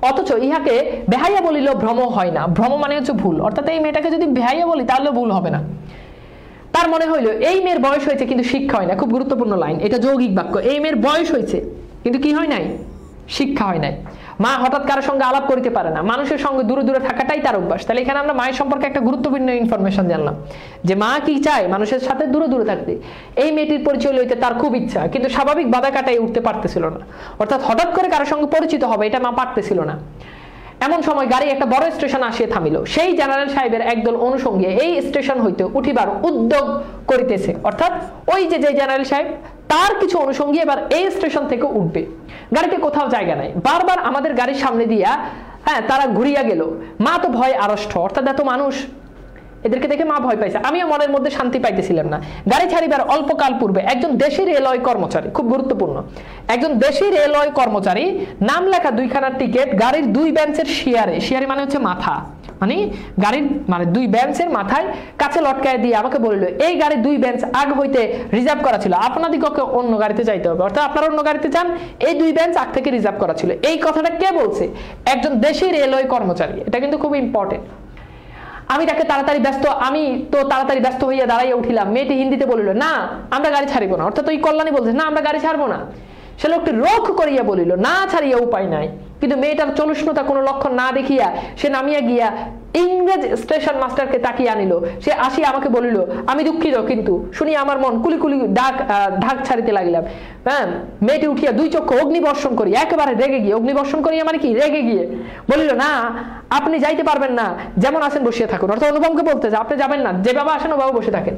অথচ ইহাকে বেহাইয়া বলিলেও ভ্রম হয় না। ভ্রম মানে হচ্ছে ভুল, অর্থাৎ এই মেয়েটাকে যদি বেহাইয়া বলি তাহলে ভুল হবে না। তার মনে হইল এই মেয়ের বয়স হয়েছে কিন্তু শিক্ষা হয় না। খুব গুরুত্বপূর্ণ লাইন, এটা যৌগিক বাক্য। এই মেয়ের বয়স হয়েছে কিন্তু কি হয় নাই? শিক্ষা হয় নাই। মা হঠাৎ কারোর সঙ্গে আলাপ করিতে পারে না, মানুষের সঙ্গে দূরে দূরে থাকাটাই তার অভ্যাস। তাহলে এখানে আমরা মায়ের সম্পর্কে একটা গুরুত্বপূর্ণ ইনফরমেশন জানলাম যে মা কি চায়? মানুষের সাথে দূরে দূরে থাকতে। এই মেয়েটির পরিচয় লইতে তার খুব ইচ্ছা, কিন্তু স্বাভাবিক বাধা কাটাই উঠতে পারতেছিল না। অর্থাৎ হঠাৎ করে কারোর সঙ্গে পরিচিত হবে এটা মা পারতেছিল না। এমন সময় গাড়ি একটা বড় স্টেশন আসিয়া থামিল। সেই জেনারেল সাহেবের একদল অনুষঙ্গী এই স্টেশন হইতে উঠিবার উদ্যোগ করিতেছে। অর্থাৎ ওই যে জেনারেল সাহেব তার কিছু অনুষঙ্গী এবার এই স্টেশন থেকে উঠবে। গাড়িতে কোথাও জায়গা নাই, বারবার আমাদের গাড়ির সামনে দিয়া তারা ঘুরিয়া গেল। মা তো ভয় আড়ষ্ট, অর্থাৎ এত মানুষ, এদেরকে দেখে মা ভয় পাইছে। আমিও মনের মধ্যে শান্তি পাইতেছিলাম না। গাড়ি ছাড়িবার অল্পকাল পূর্বে একজন দেশি রেলওয়ে কর্মচারী, খুব গুরুত্বপূর্ণ, একজন দেশি রেলওয়ে কর্মচারী নাম লেখা 2খানা টিকিট গাড়ির 2 বেঞ্চের শিয়ারে মানে হচ্ছে মাথা, মানে গাড়ির মানে 2 বেঞ্চের মাথায় কাছে লটকায় দিয়ে আমাকে বলল এই গাড়ির 2 বেঞ্চ আগ হইতে রিজার্ভ করা ছিল, আপনাদিগকে অন্য গাড়িতে যাইতে হবে। অর্থাৎ আপনারা অন্য গাড়িতে যান, এই 2 বেঞ্চ আগ থেকে রিজার্ভ করা ছিল। এই কথাটা কে বলছে? একজন দেশি রেলওয়ে কর্মচারী। এটা কিন্তু খুব ইম্পর্টেন্ট। আমি তাকে আমি তো তাড়াতাড়ি ব্যস্ত হইয়া দাঁড়াইয়া উঠিলাম। মেয়েটি হিন্দিতে বলিল, না আমরা গাড়ি ছাড়িব না। অর্থাৎ ওই কল্যাণী বলছে, না আমরা গাড়ি ছাড়বো না। সে লোকটি রোখ করিয়া বলিল, না ছাড়িয়া উপায় নাই। কিন্তু মেয়েটার চলুষ্ণতা কোনো লক্ষণ না দেখিয়া সে নামিয়া গিয়া ইংরেজ স্টেশন মাস্টারকে তাকিয়ে আনিল। সে আসিয়া আমাকে বলিল, আমি দুঃখিত, কিন্তু শুনি আমার মন কুলি কুলি ঢাক ছাড়িতে লাগিলাম। মেয়েটি উঠিয়া 2 চক্ষু অগ্নিবর্ষণ করি, একেবারে রেগে গিয়ে, অগ্নিবর্ষণ করিয়া মানে কি? রেগে গিয়ে বলিল, না আপনি যাইতে পারবেন না, যেমন আছেন বসিয়া থাকুন। অর্থাৎ অনুপমকে বলতে যে আপনি যাবেন না, যে বাবা আসেন ও বাবা বসে থাকেন।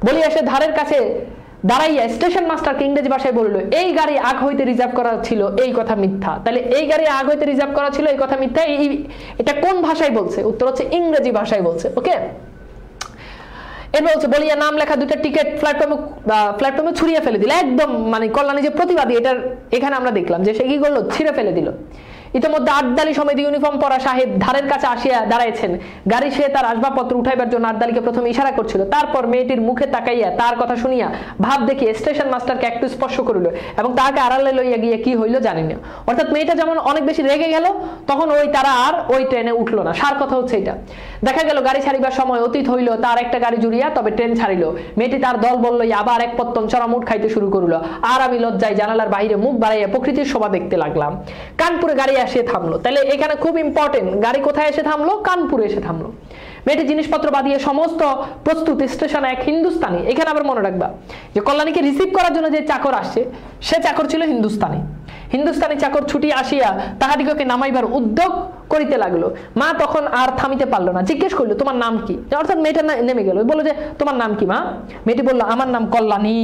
বলিয়া সে ধারের কাছে দাঁড়াইয়া স্টেশন মাস্টারকে ইংরেজি ভাষায় বলিল, এই গাড়ি আগ হইতে রিজার্ভ করা ছিল, এই কথা মিথ্যা। তাহলে এই গাড়ি আগ হইতে রিজার্ভ করা ছিল, এই কথা মিথ্যা। এটা কোন ভাষায় বলছে? উত্তর হচ্ছে ইংরেজি ভাষায় বলছে। ওকে, এরপর বলছে বলিয়া নাম লেখা 2টা টিকিট প্ল্যাটফর্মে ছুড়িয়ে ফেলে দিল। একদম মানে কল্যাণী যে প্রতিবাদী, এটার এখানে আমরা দেখলাম যে সে কি করলো? ছিঁড়ে ফেলে দিল। ইতিমধ্যে 8 সমেত ইউনিফর্ম পরা সাহেব ধারের কাছে আসিয়া দাঁড়াইছেন। গাড়ি সে তার আসবাবপত্র উঠাইবার জন্য 8 প্রথমে ইশারা করছিল। তারপর মেয়েটির মুখে তাকাইয়া তার কথা শুনিয়া ভাব দেখিয়ে স্টেশন মাস্টারকে একটু স্পর্শ করিল এবং তাকে আড়ালে লইয়া গিয়ে কি হইল জানি না। অর্থাৎ মেয়েটা যেমন অনেক বেশি রেগে গেল, তখন তারা আর ওই ট্রেনে উঠলো না। সার কথা হচ্ছে এটা। দেখা গেল গাড়ি ছাড়িবার সময় অতীত হইল, তার একটা গাড়ি জুড়িয়া তবে ট্রেন ছাড়িল। মেয়েটি তার দল বলল আবার এক পত্তন চড়ামুট খাইতে শুরু করল। আর আমি লজ্জায় জানালার বাইরে মুখ বাড়াইয়া প্রকৃতির শোভা দেখতে লাগলাম। কানপুরে গাড়ি আসিয়ে থামলো। তাহলে এখানে খুব ইম্পর্টেন্ট, গাড়ি কোথায় এসে থামলো? কানপুরে এসে থামলো। মেয়েটি জিনিসপত্র বাদিয়ে সমস্ত প্রস্তুত স্টেশনে এক হিন্দুস্তানি। এখানে আবার মনে রাখবা যে কল্যাণীকে রিসিভ করার জন্য যে চাকর আসছে সে চাকর ছিল হিন্দুস্তানি চাকর ছুটি আসিয়া তাহাদিগকে নামাইবার উদ্যোগ করিতে লাগলো। মা তখন আর থামিতে পারলো না, জিজ্ঞেস করলো তোমার নাম কি? অর্থাৎ মেয়েটা নেমে গেল, বললো যে তোমার নাম কি মা? মেয়েটি বললো আমার নাম কল্যাণী।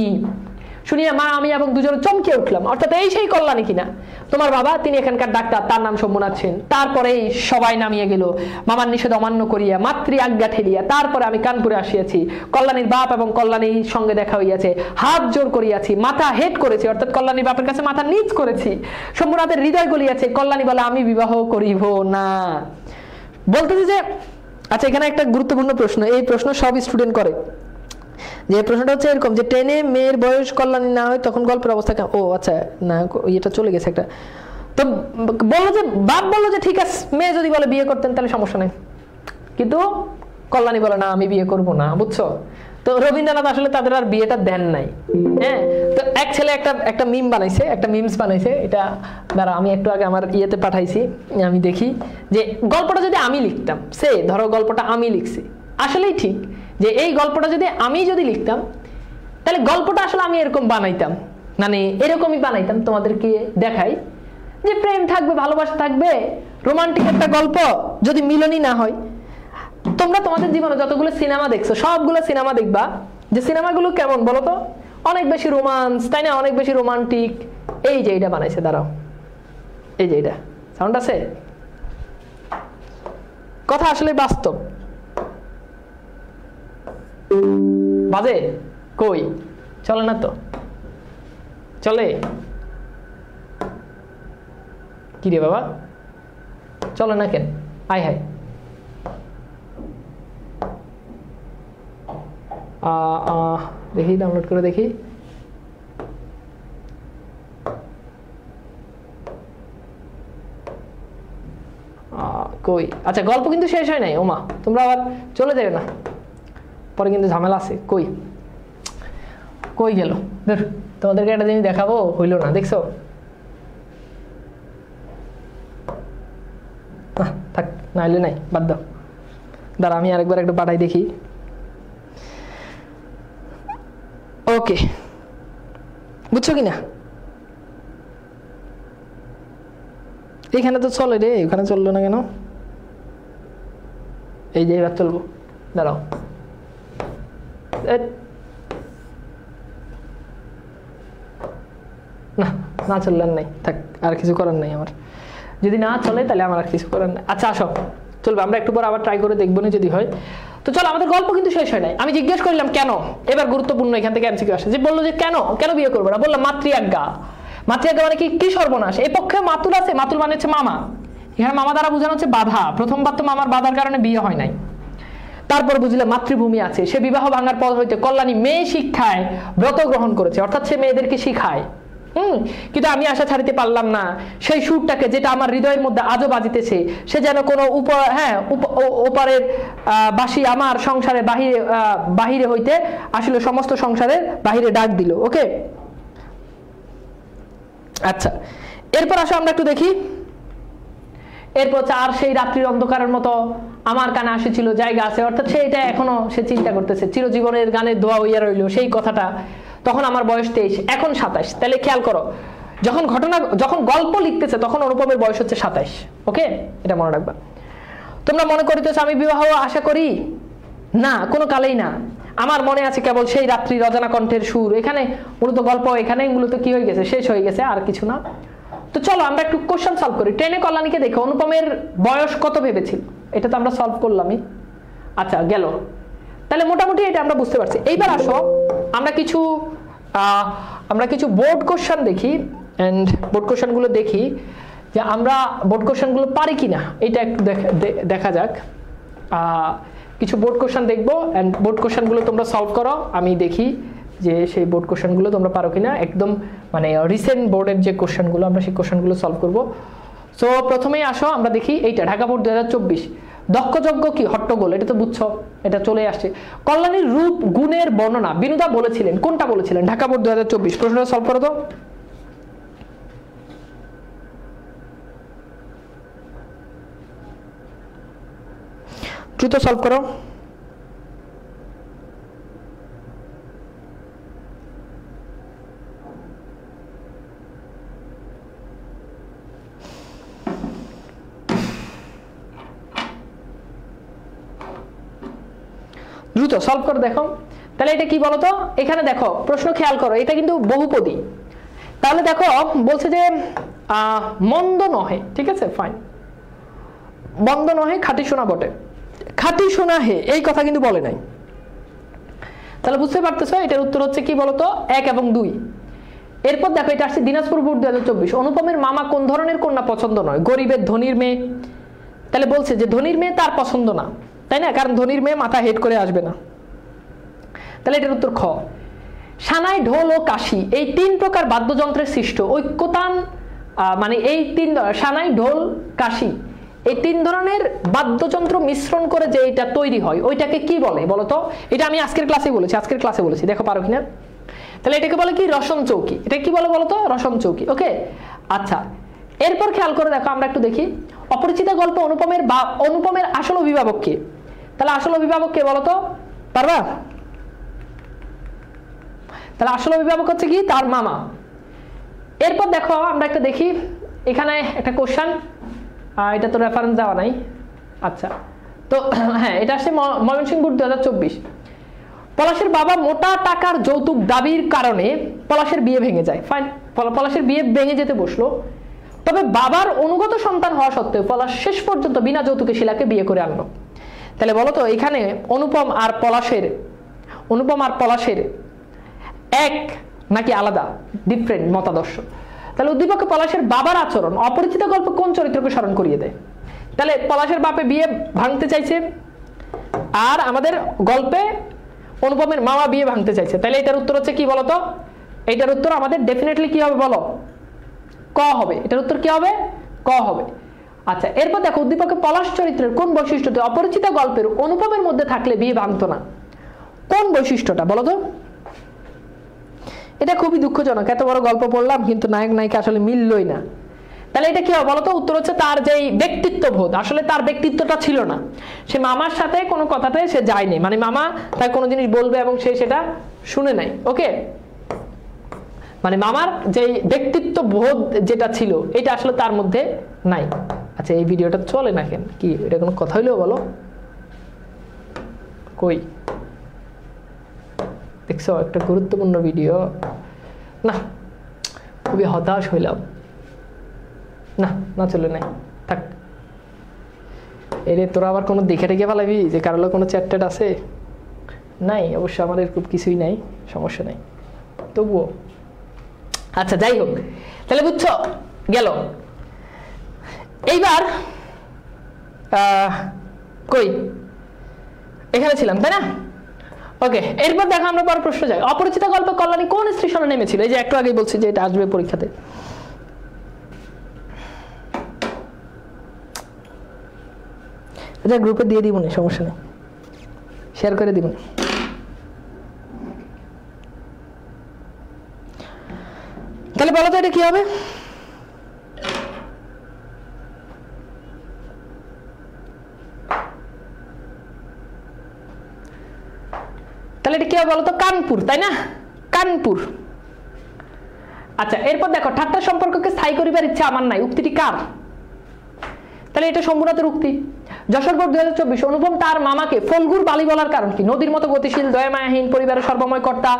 শুনিয়া মা আমি এবং দুজনে চমকে উঠলাম। অর্থাৎ এই সেই কল্যাণী কিনা? তোমার বাবা তিনি এখানকার ডাক্তার, তার নাম সোমনাথ সেন। তারপরেই সবাই নামিয়ে গেল মামার নিষেধ অমান্য করিয়া, মাতৃ আজ্ঞা ঠেলিয়া। তারপরে আমি কানপুরে আসিয়াছি। কল্যাণীর বাপ এবং কল্যাণীর সঙ্গে দেখা হইয়াছে। হাত জোর করিয়াছি, মাথা হেট করেছি, অর্থাৎ কল্যাণীর বাপের কাছে মাথা নিচ করেছি। সোমনাথের হৃদয় গলিয়াছে। কল্যাণী বলে আমি বিবাহ করিব না। বলতেছি যে আচ্ছা, এখানে একটা গুরুত্বপূর্ণ প্রশ্ন, এই প্রশ্ন সব স্টুডেন্ট করে, যে প্রশ্নটা হচ্ছে এরকম যে ট্রেনে মেয়ের বয়স কল্যাণী না হয় তখন গল্পের অবস্থা ও আচ্ছা না, এটা চলে গেছে একটা। তো বললো যে বাপ বললো যে ঠিক আছে, মেয়ে যদি বলে বিয়ে করতেন তাহলে সমস্যা নেই, কিন্তু কল্যাণী বলে না আমি বিয়ে করব না, বুঝছো? তো রবীন্দ্রনাথ আসলে তাদের আর বিয়েটা দেন নাই। হ্যাঁ, তো এক ছেলে একটা মিম বানাইছে, একটা মিমস বানাইছে। এটা দাঁড়া আমি একটু আগে আমার ইয়েতে পাঠাইছি, আমি দেখি যে গল্পটা যদি আমি লিখতাম, সে ধরো গল্পটা আমি লিখছি, আসলেই ঠিক যে এই গল্পটা যদি আমি লিখতাম তাহলে গল্পটা আসলে আমি এরকম বানাইতাম, মানে এরকমই বানাইতাম। তোমাদেরকে দেখাই যে প্রেম থাকবে, ভালোবাসা থাকবে, রোমান্টিক একটা গল্প, যদি মিলনই না হয়। তোমরা তোমাদের জীবনে যতগুলো সিনেমা দেখছো সবগুলো সিনেমা দেখবা যে সিনেমাগুলো কেমন বলো তো? অনেক বেশি রোমান্স, তাই না? অনেক বেশি রোমান্টিক। এই যে এটা বানাইছে, দাঁড়াও, এই যে এটা সাউন্ড আছে, কথা আসলে বাস্তব। বাজে কই? চলে না তো? চলে কি রে বাবা, চলে না কেন? আয় হায়, দেখি ডাউনলোড করে দেখি। কই? আচ্ছা, গল্প কিন্তু শেষ হয় নাই। ওমা, তোমরা আবার চলে যাবে না, পরে কিন্তু ঝামেলা আছে। কই? কই গেল? তোমাদেরকে একটা জিনিস দেখাবো, হইল না, দেখছো? থাক, না হইলে নাই, বাদ দাও। দাঁড়া আমি আরেকবার একটু পাঠাই দেখি। ওকে, বুঝছো কিনা? এখানে তো চলে রে, ওখানে চললো না কেন? এই যে এবার চলবো, দাঁড়াও। না, না চললেন নাই, থাক, আর কিছু করার নাই আমার। যদি না চলে তাহলে আমার আর কিছু করার নাই। আচ্ছা আসো, চলবে, আমরা একটু পর আবার ট্রাই করে দেখবো না যদি হয়। তো চলো, আমাদের গল্প কিন্তু শেষ হয় নাই। আমি জিজ্ঞেস করলাম কেন, এবার গুরুত্বপূর্ণ এখান থেকে এমসিকিউ আসে। যে বললো যে কেন কেন বিয়ে করবো না? বললাম মাতৃআজ্ঞা। মাতৃআজ্ঞা মানে কি সর্বনাশ। এই পক্ষে মাতুল আছে, মাতুল মানে হচ্ছে মামা। এখানে মামা দ্বারা বোঝানো হচ্ছে বাধা। প্রথমবার তো মামার বাধার কারণে বিয়ে হয় নাই। তারপর বুঝলাম মাতৃভূমি আছে, সে বিবাহ ভাঙার পর হইতে কল্যাণী মেয়ে শিক্ষায় ব্রত গ্রহণ করেছে, অর্থাৎ সে মেয়েদেরকে শিখায়। কিন্তু আমি আশা ছাড়িতে পারলাম না সেই সুরটাকে, যেটা আমার হৃদয়ের মধ্যে আজও বাজিতেছে। সে যেন কোনো ওপারের বাসি আমার সংসারে বাহিরে হইতে আসলে সমস্ত সংসারের বাহিরে ডাক দিল। ওকে, আচ্ছা, এরপর আসো আমরা একটু দেখি। এরপর আর সেই রাত্রির অন্ধকারের মতো আমার কানে আসেছিল জায়গা আছে, অর্থাৎ সেইটা এখনো সে চিন্তা করতেছে। চিরজীবনের গানের দোয়া হইয়া রইল সেই কথাটা। তখন আমার বয়স 23, এখন 27। তাহলে খেয়াল করো, যখন গল্প লিখতেছে তখন অনুপমের বয়স হচ্ছে 27। ওকে, এটা মনে রাখবা। তোমরা মনে করিতেছ আমি বিবাহ আশা করি না, কোনো কালেই না। আমার মনে আছে কেবল সেই রাত্রি রজনা কণ্ঠের সুর। এখানে মূলত গল্প এখানে মূলত কি হয়ে গেছে, শেষ হয়ে গেছে, আর কিছু না। তো চলো আমরা একটু কোশ্চেন সলভ করি। ট্রেনে কল্যাণীকে দেখো, অনুপমের বয়স কত ভেবেছিল? এটা তো আমরা সলভ করলামই। আচ্ছা গেল, তাহলে মোটামুটি এটা আমরা বুঝতে পারছি। এইবার আসো আমরা কিছু বোর্ড কোশ্চেন দেখি, এন্ড বোর্ড কোশ্চেনগুলো দেখি যে আমরা বোর্ড কোশ্চেনগুলো পারি কিনা, এটা একটু দেখা যাক। কিছু বোর্ড কোশ্চেন দেখবো, এন্ড বোর্ড কোশ্চেনগুলো তোমরা সলভ করো, আমি দেখি যে সেই বোর্ড কোশ্চেনগুলো তোমরা পারো কিনা। একদম মানে রিসেন্ট বোর্ডের যে কোশ্চেনগুলো, আমরা সেই কোশ্চেনগুলো সলভ করবো। সো প্রথমেই আসো আমরা দেখি এইটা, ঢাকা বোর্ড 2024। দক্ষযজ্ঞ কি হট্টগোল, এটা তো বুঝছো, এটা চলে আসছে। কল্যাণীর রূপ গুণের বর্ণনা বিনুদা বলেছিলেন, কোনটা বলেছিলেন? ঢাকা বোর্ড 2024। প্রশ্নটা সলভ করো তো। দ্রুত সলভ করো। দ্রুত সলভ করে দেখো। তাহলে এটা কি বলতো, এখানে দেখো প্রশ্ন খেয়াল করো, এটা কিন্তু বহুপদী। তাহলে দেখো বলছে যে মন্দ নহে, ঠিক আছে, ফাইন, মন্দ নহে খাঁটি সোনা বটে। খাঁটি সোনা হে এই কথা কিন্তু বলে নাই। তাহলে বুঝতে পারতেছো এটার উত্তর হচ্ছে কি বলতো, 1 এবং 2। এরপর দেখো এটা আসছে দিনাজপুর বোর্ড 2024। অনুপমের মামা কোন ধরনের কন্যা পছন্দ নয়? গরিবের, ধনীর মেয়ে। তাহলে বলছে যে ধনীর মেয়ে তার পছন্দ না, তাই না? কারণ ধনীর মেয়ে মাথা হেড করে আসবে না। তাহলে এটার উত্তর খ। সানাই, ঢোল ও কাশি এই 3 প্রকার বাদ্যযন্ত্রের সৃষ্ট ঐক্যতান, মানে এই 3 সানাই, ঢোল, কাশি এই 3 ধরনের বাদ্যযন্ত্র মিশ্রণ করে যে এটা তৈরি হয় ওইটাকে কি বলে বলতো? এটা আমি আজকের ক্লাসে বলেছি, দেখো পারো কিনা। তাহলে এটাকে বলে কি? রসন চৌকি। এটা কি বলে বলতো? রসন চৌকি। ওকে, আচ্ছা, এরপর খেয়াল করে দেখো আমরা একটু দেখি অপরিচিতা গল্প অনুপমের আসল অভিভাবক কে? তাহলে আসল অভিভাবক কে বলতো? পারবা? তাহলে আসল অভিভাবক হচ্ছে কি? তার মামা। এরপর দেখো আমরা একটা দেখি, এখানে একটা কোশ্চেন, এটা তো রেফারেন্স দেওয়া নাই। আচ্ছা, তো হ্যাঁ, এটা আসছে ময়মনসিংহ বোর্ড 2024। পলাশের বাবা মোটা টাকার যৌতুক দাবির কারণে পলাশের বিয়ে ভেঙে যায়। ফাইন, পলাশের বিয়ে ভেঙে যেতে বসলো। তবে বাবার অনুগত সন্তান হওয়া সত্ত্বেও পলাশ শেষ পর্যন্ত বিনা যৌতুকে শিলাকে বিয়ে করে আনলো। তাহলে বলো তো এখানে অনুপম আর পলাশের এক নাকি আলাদা, ডিফারেন্ট মতাদর্শ? তাহলে উদ্দীপকে পলাশের বাবার আচরণ অপরিচিত গল্প কোন চরিত্রকে স্মরণ করিয়ে দেয়? তাহলে পলাশের বাপে বিয়ে ভাঙতে চাইছে, আর আমাদের গল্পে অনুপমের মামা বিয়ে ভাঙতে চাইছে। তাহলে এটার উত্তর হচ্ছে কি বলতো? এটার উত্তর আমাদের ডেফিনেটলি কি হবে বলো? ক হবে। এটার উত্তর কি হবে? ক হবে। আচ্ছা, এরপর দেখো উদ্দীপকে পলাশ চরিত্রের কোন বৈশিষ্ট্যটি অপরিচিত গল্পের অনুপমের মধ্যে থাকলে বিয়ে ভাঙতো না? কোন বৈশিষ্ট্যটা বলো তো? এটা খুবই দুঃখজনক, এত বড় গল্প পড়লাম কিন্তু নায়ক নায়িকা আসলে মিললই না। তাহলে এটা কি হবে বলতো? উত্তর হচ্ছে তার যেই ব্যক্তিত্ব বোধ, আসলে তার ব্যক্তিত্বটা ছিল না। সে মামার সাথে কোনো কথাতে সে যায়নি, মানে মামা তার কোনো জিনিস বলবে এবং সে সেটা শুনে নাই। ওকে, মানে মামার যে ব্যক্তিত্ব বোধ যেটা ছিল এটা আসলে তার মধ্যে নাই। আচ্ছা, এই ভিডিওটা চলে না কেন? কি এটা কোনো কথা হইলো বলো? কই দেখছো একটা গুরুত্বপূর্ণ ভিডিও? না, খুবই হতাশ হইলাম। না না, চলে নাই, থাক। এরে তোরা আবার কোনো দেখে টেকে পালাবি যে কারো কোনো চ্যাট ট্যাট আছে? নাই, অবশ্য আমাদের এরকম কিছুই নাই, সমস্যা নাই তবুও। আচ্ছা, যাই হোক, তাহলে বুঝছো গেল। এইবার কই এখানে ছিলাম, তাই না? ওকে, এরপর দেখো আমরা পর প্রশ্ন যাই। অপরিচিত গল্পে কল্যাণী কোন স্টেশনে নেমেছিল? এই যে একটু আগেই বলছি যে এটা আসবে পরীক্ষাতে। আচ্ছা, গ্রুপে দিয়ে দিব না, সমস্যা নেই, শেয়ার করে দিব না। তাহলে বলো তো এটা কি হবে? তাহলে এটা কি হবে বলতো? কানপুর, তাই না? কানপুর। আচ্ছা, এরপর দেখো, ঠাট্টা সম্পর্ককে স্থায়ী করিবার ইচ্ছা আমার নাই, উক্তিটি কার? তাহলে এটা শম্ভুনাথের উক্তি। যশোর বোর্ড 2024। অনুপম তার মামাকে ফলগুর বালি বলার কারণ কি? নদীর মতো গতিশীল, দয়ামায়াহীন, পরিবারের সর্বময় কর্তা,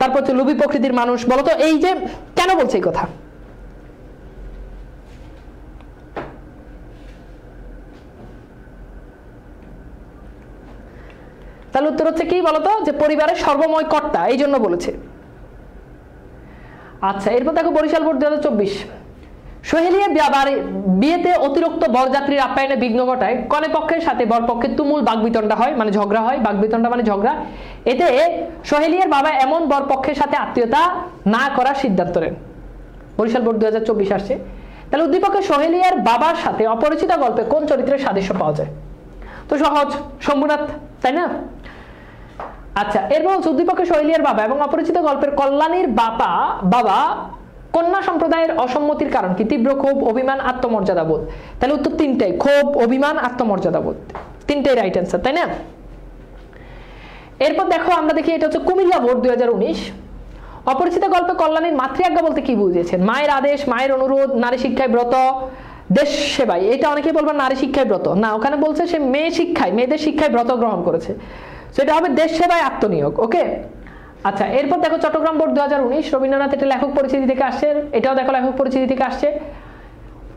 তারপর হচ্ছে লোভী প্রকৃতির মানুষ। বলতো এই যে কেন বলছে এই কথা? তাহলে উত্তর হচ্ছে কি বলতো? যে পরিবারের সর্বময় কর্তা, এই জন্য বলেছে। আচ্ছা, এরপর দেখো বরিশাল বোর্ড 2024। সোহেলিয়া বিয়েতে অতিরিক্ত বরযাত্রীর আপ্যায়নে বিঘ্ন ঘটায় কনে পক্ষের সাথে বরপক্ষের তুমুল বাগবিতণ্ডা হয়, মানে ঝগড়া হয়। বাগবিতণ্ডা মানে ঝগড়া। এতে সোহেলিয়ার বাবা এমন বরপক্ষের সাথে আত্মীয়তা না করার সিদ্ধান্ত নেন। বরিশাল বোর্ড 2024 আসছে। তাহলে উদ্দীপকে সোহেলিয়ার বাবার সাথে অপরিচিত গল্পে কোন চরিত্রের সাদৃশ্য পাওয়া যায়? তো সহজ, শম্ভুনাথ, তাই না? আচ্ছা, এরপর উদ্দীপকে সোহেলিয়ার বাবা এবং অপরিচিত গল্পের কল্যাণীর বাবা কন্যা সম্প্রদায়ের অসম্মতির কারণ কি? তীব্র ক্ষোভ, অভিমান, আত্মমর্যাদা বোধ। তাহলে উত্তর তিনটাই, ক্ষোভ, অভিমান, আত্মমর্যাদা বোধ, তিনটাই রাইট অ্যান্সার, তাই না? এরপর দেখো আমরা দেখি, এটা হচ্ছে কুমিল্লা বোর্ড 2019। অপরিচিত গল্পে কল্যাণীর মাতৃআজ্ঞা বলতে কি বুঝিয়েছেন? মায়ের আদেশ, মায়ের অনুরোধ, নারী শিক্ষায় ব্রত, দেশ সেবায়। এটা অনেকে বলবেন নারী শিক্ষায় ব্রত, না, ওখানে বলছে সে মেয়েদের শিক্ষায় ব্রত গ্রহণ করেছে, সেটা হবে দেশ সেবায় আত্মনিয়োগ। ওকে, আচ্ছা, এরপর দেখো চট্টগ্রাম বোর্ড 2019। রবীন্দ্রনাথ এটা লেখক পরিচিতি থেকে আসছে, এটাও দেখো লেখক পরিচিতি থেকে আসছে।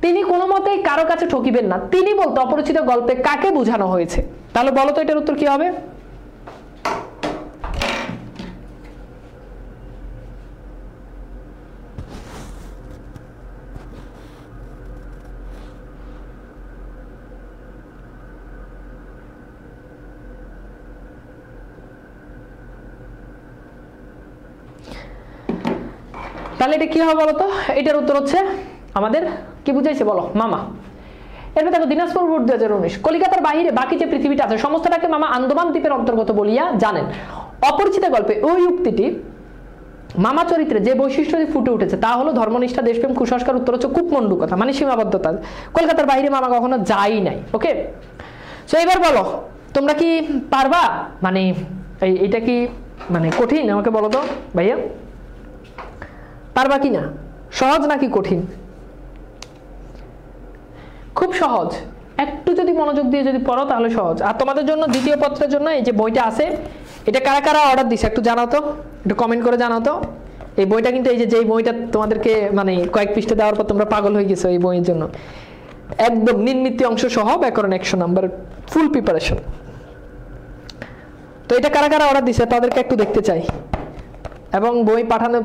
তিনি কোনো মতেই কারো কাছে ঠকিবেন না, তিনি বলতে অপরিচিত গল্পে কাকে বোঝানো হয়েছে? তাহলে বলো তো এটার উত্তর কি হবে? তাহলে এটা কি হবে বলতো? এটার উত্তর হচ্ছে আমাদের কি বুঝাইছে বলো? মামা। এরপর দেখো দিনাজপুর বোর্ড 2019। কলিকাতার বাহিরে বাকি যে পৃথিবীটা আছে সমস্তটাকে মামা আন্দামান দ্বীপের অন্তর্গত বলিয়া জানেন। অপরিচিত গল্পে ওই উক্তিটি মামা চরিত্রে যে বৈশিষ্ট্যটি ফুটে উঠেছে তা হলো ধর্মনিষ্ঠা, দেশপ্রেম, কুসংস্কার। উত্তর হচ্ছে কূপমন্ডু কথা, মানে সীমাবদ্ধতা। কলকাতার বাইরে মামা কখনো যাই নাই। ওকে, সো এবার বলো তোমরা কি পারবা? মানে এইটা কি মানে কঠিন? আমাকে বলো তো ভাইয়া, পারবা কি না? সহজ নাকি কঠিন? খুব সহজ, একটু যদি মনোযোগ দিয়ে যদি পড়ো তাহলে সহজ। আর তোমাদের জন্য দ্বিতীয় পত্রের জন্য এই যে বইটা আছে, এটা কারা কারা অর্ডার দিছে একটু জানাও তো, একটু কমেন্ট করে জানাও তো। এই বইটা কিন্তু এই যে বইটা তোমাদেরকে মানে কয়েক পৃষ্ঠা দেওয়ার পর তোমরা পাগল হয়ে গেছো এই বইয়ের জন্য। একদম নির্মিত অংশ সহ ব্যাকরণ 100 নাম্বার ফুল প্রিপারেশন। তো এটা কারা কারা অর্ডার দিছে তাদেরকে একটু দেখতে চাই। এবং বই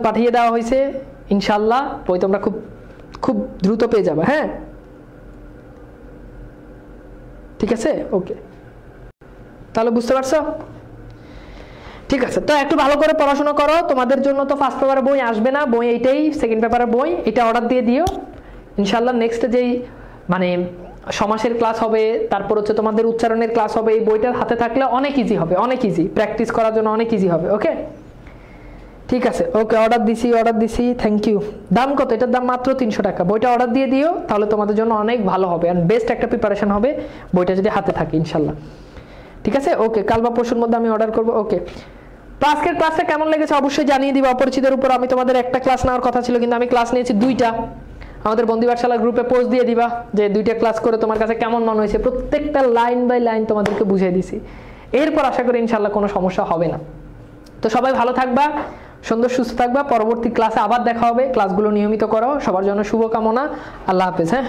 পাঠিয়ে দেওয়া হয়েছে, ইনশাল্লাহ বই তোমরা খুব খুব দ্রুত পেয়ে যাবে। হ্যাঁ, ঠিক আছে, ওকে, তাহলে বুঝতে পারছো? ঠিক আছে, তো একটু ভালো করে পড়াশোনা করো। তোমাদের জন্য তো ফার্স্ট পেপারের বই আসবে না, বই এইটাই সেকেন্ড পেপারের বই, এটা অর্ডার দিয়ে দিও। ইনশাল্লাহ নেক্সট যেই মানে সমাসের ক্লাস হবে, তারপর হচ্ছে তোমাদের উচ্চারণের ক্লাস হবে, এই বইটার হাতে থাকলে অনেক ইজি হবে, অনেক ইজি, প্র্যাকটিস করার জন্য অনেক ইজি হবে। ওকে, ঠিক আছে, ওকে, অর্ডার দিছি, থ্যাংক ইউ। দাম কত? এটার দাম মাত্র 300 টাকা। বইটা অর্ডার দিয়ে দিও, তাহলে তোমাদের জন্য অনেক ভালো হবে আর বেস্ট একটা প্রিপারেশন হবে বইটা যদি হাতে থাকে ইনশাল্লাহ। ঠিক আছে, ওকে, কাল বা পরশুর মধ্যে আমি অর্ডার করবো। ওকে, তো আজকের ক্লাসটা কেমন লেগেছে অবশ্যই জানিয়ে দিবা। অপরিচিতের উপর আমি তোমাদের একটা ক্লাস নেওয়ার কথা ছিল, কিন্তু আমি ক্লাস নিয়েছি 2টা। আমাদের বন্দি পাঠশালার গ্রুপে পোস্ট দিয়ে দিবা যে 2টা ক্লাস করে তোমার কাছে কেমন মনে হয়েছে। প্রত্যেকটা লাইন বাই লাইন তোমাদেরকে বুঝিয়ে দিছি। এরপর আশা করি ইনশাল্লাহ কোনো সমস্যা হবে না। তো সবাই ভালো থাকবা, সুন্দর সুস্থ থাকবা। পরবর্তী ক্লাসে আবার দেখা হবে। ক্লাসগুলো নিয়মিত করো। সবার জন্য শুভকামনা। আল্লাহ হাফেজ। হ্যাঁ।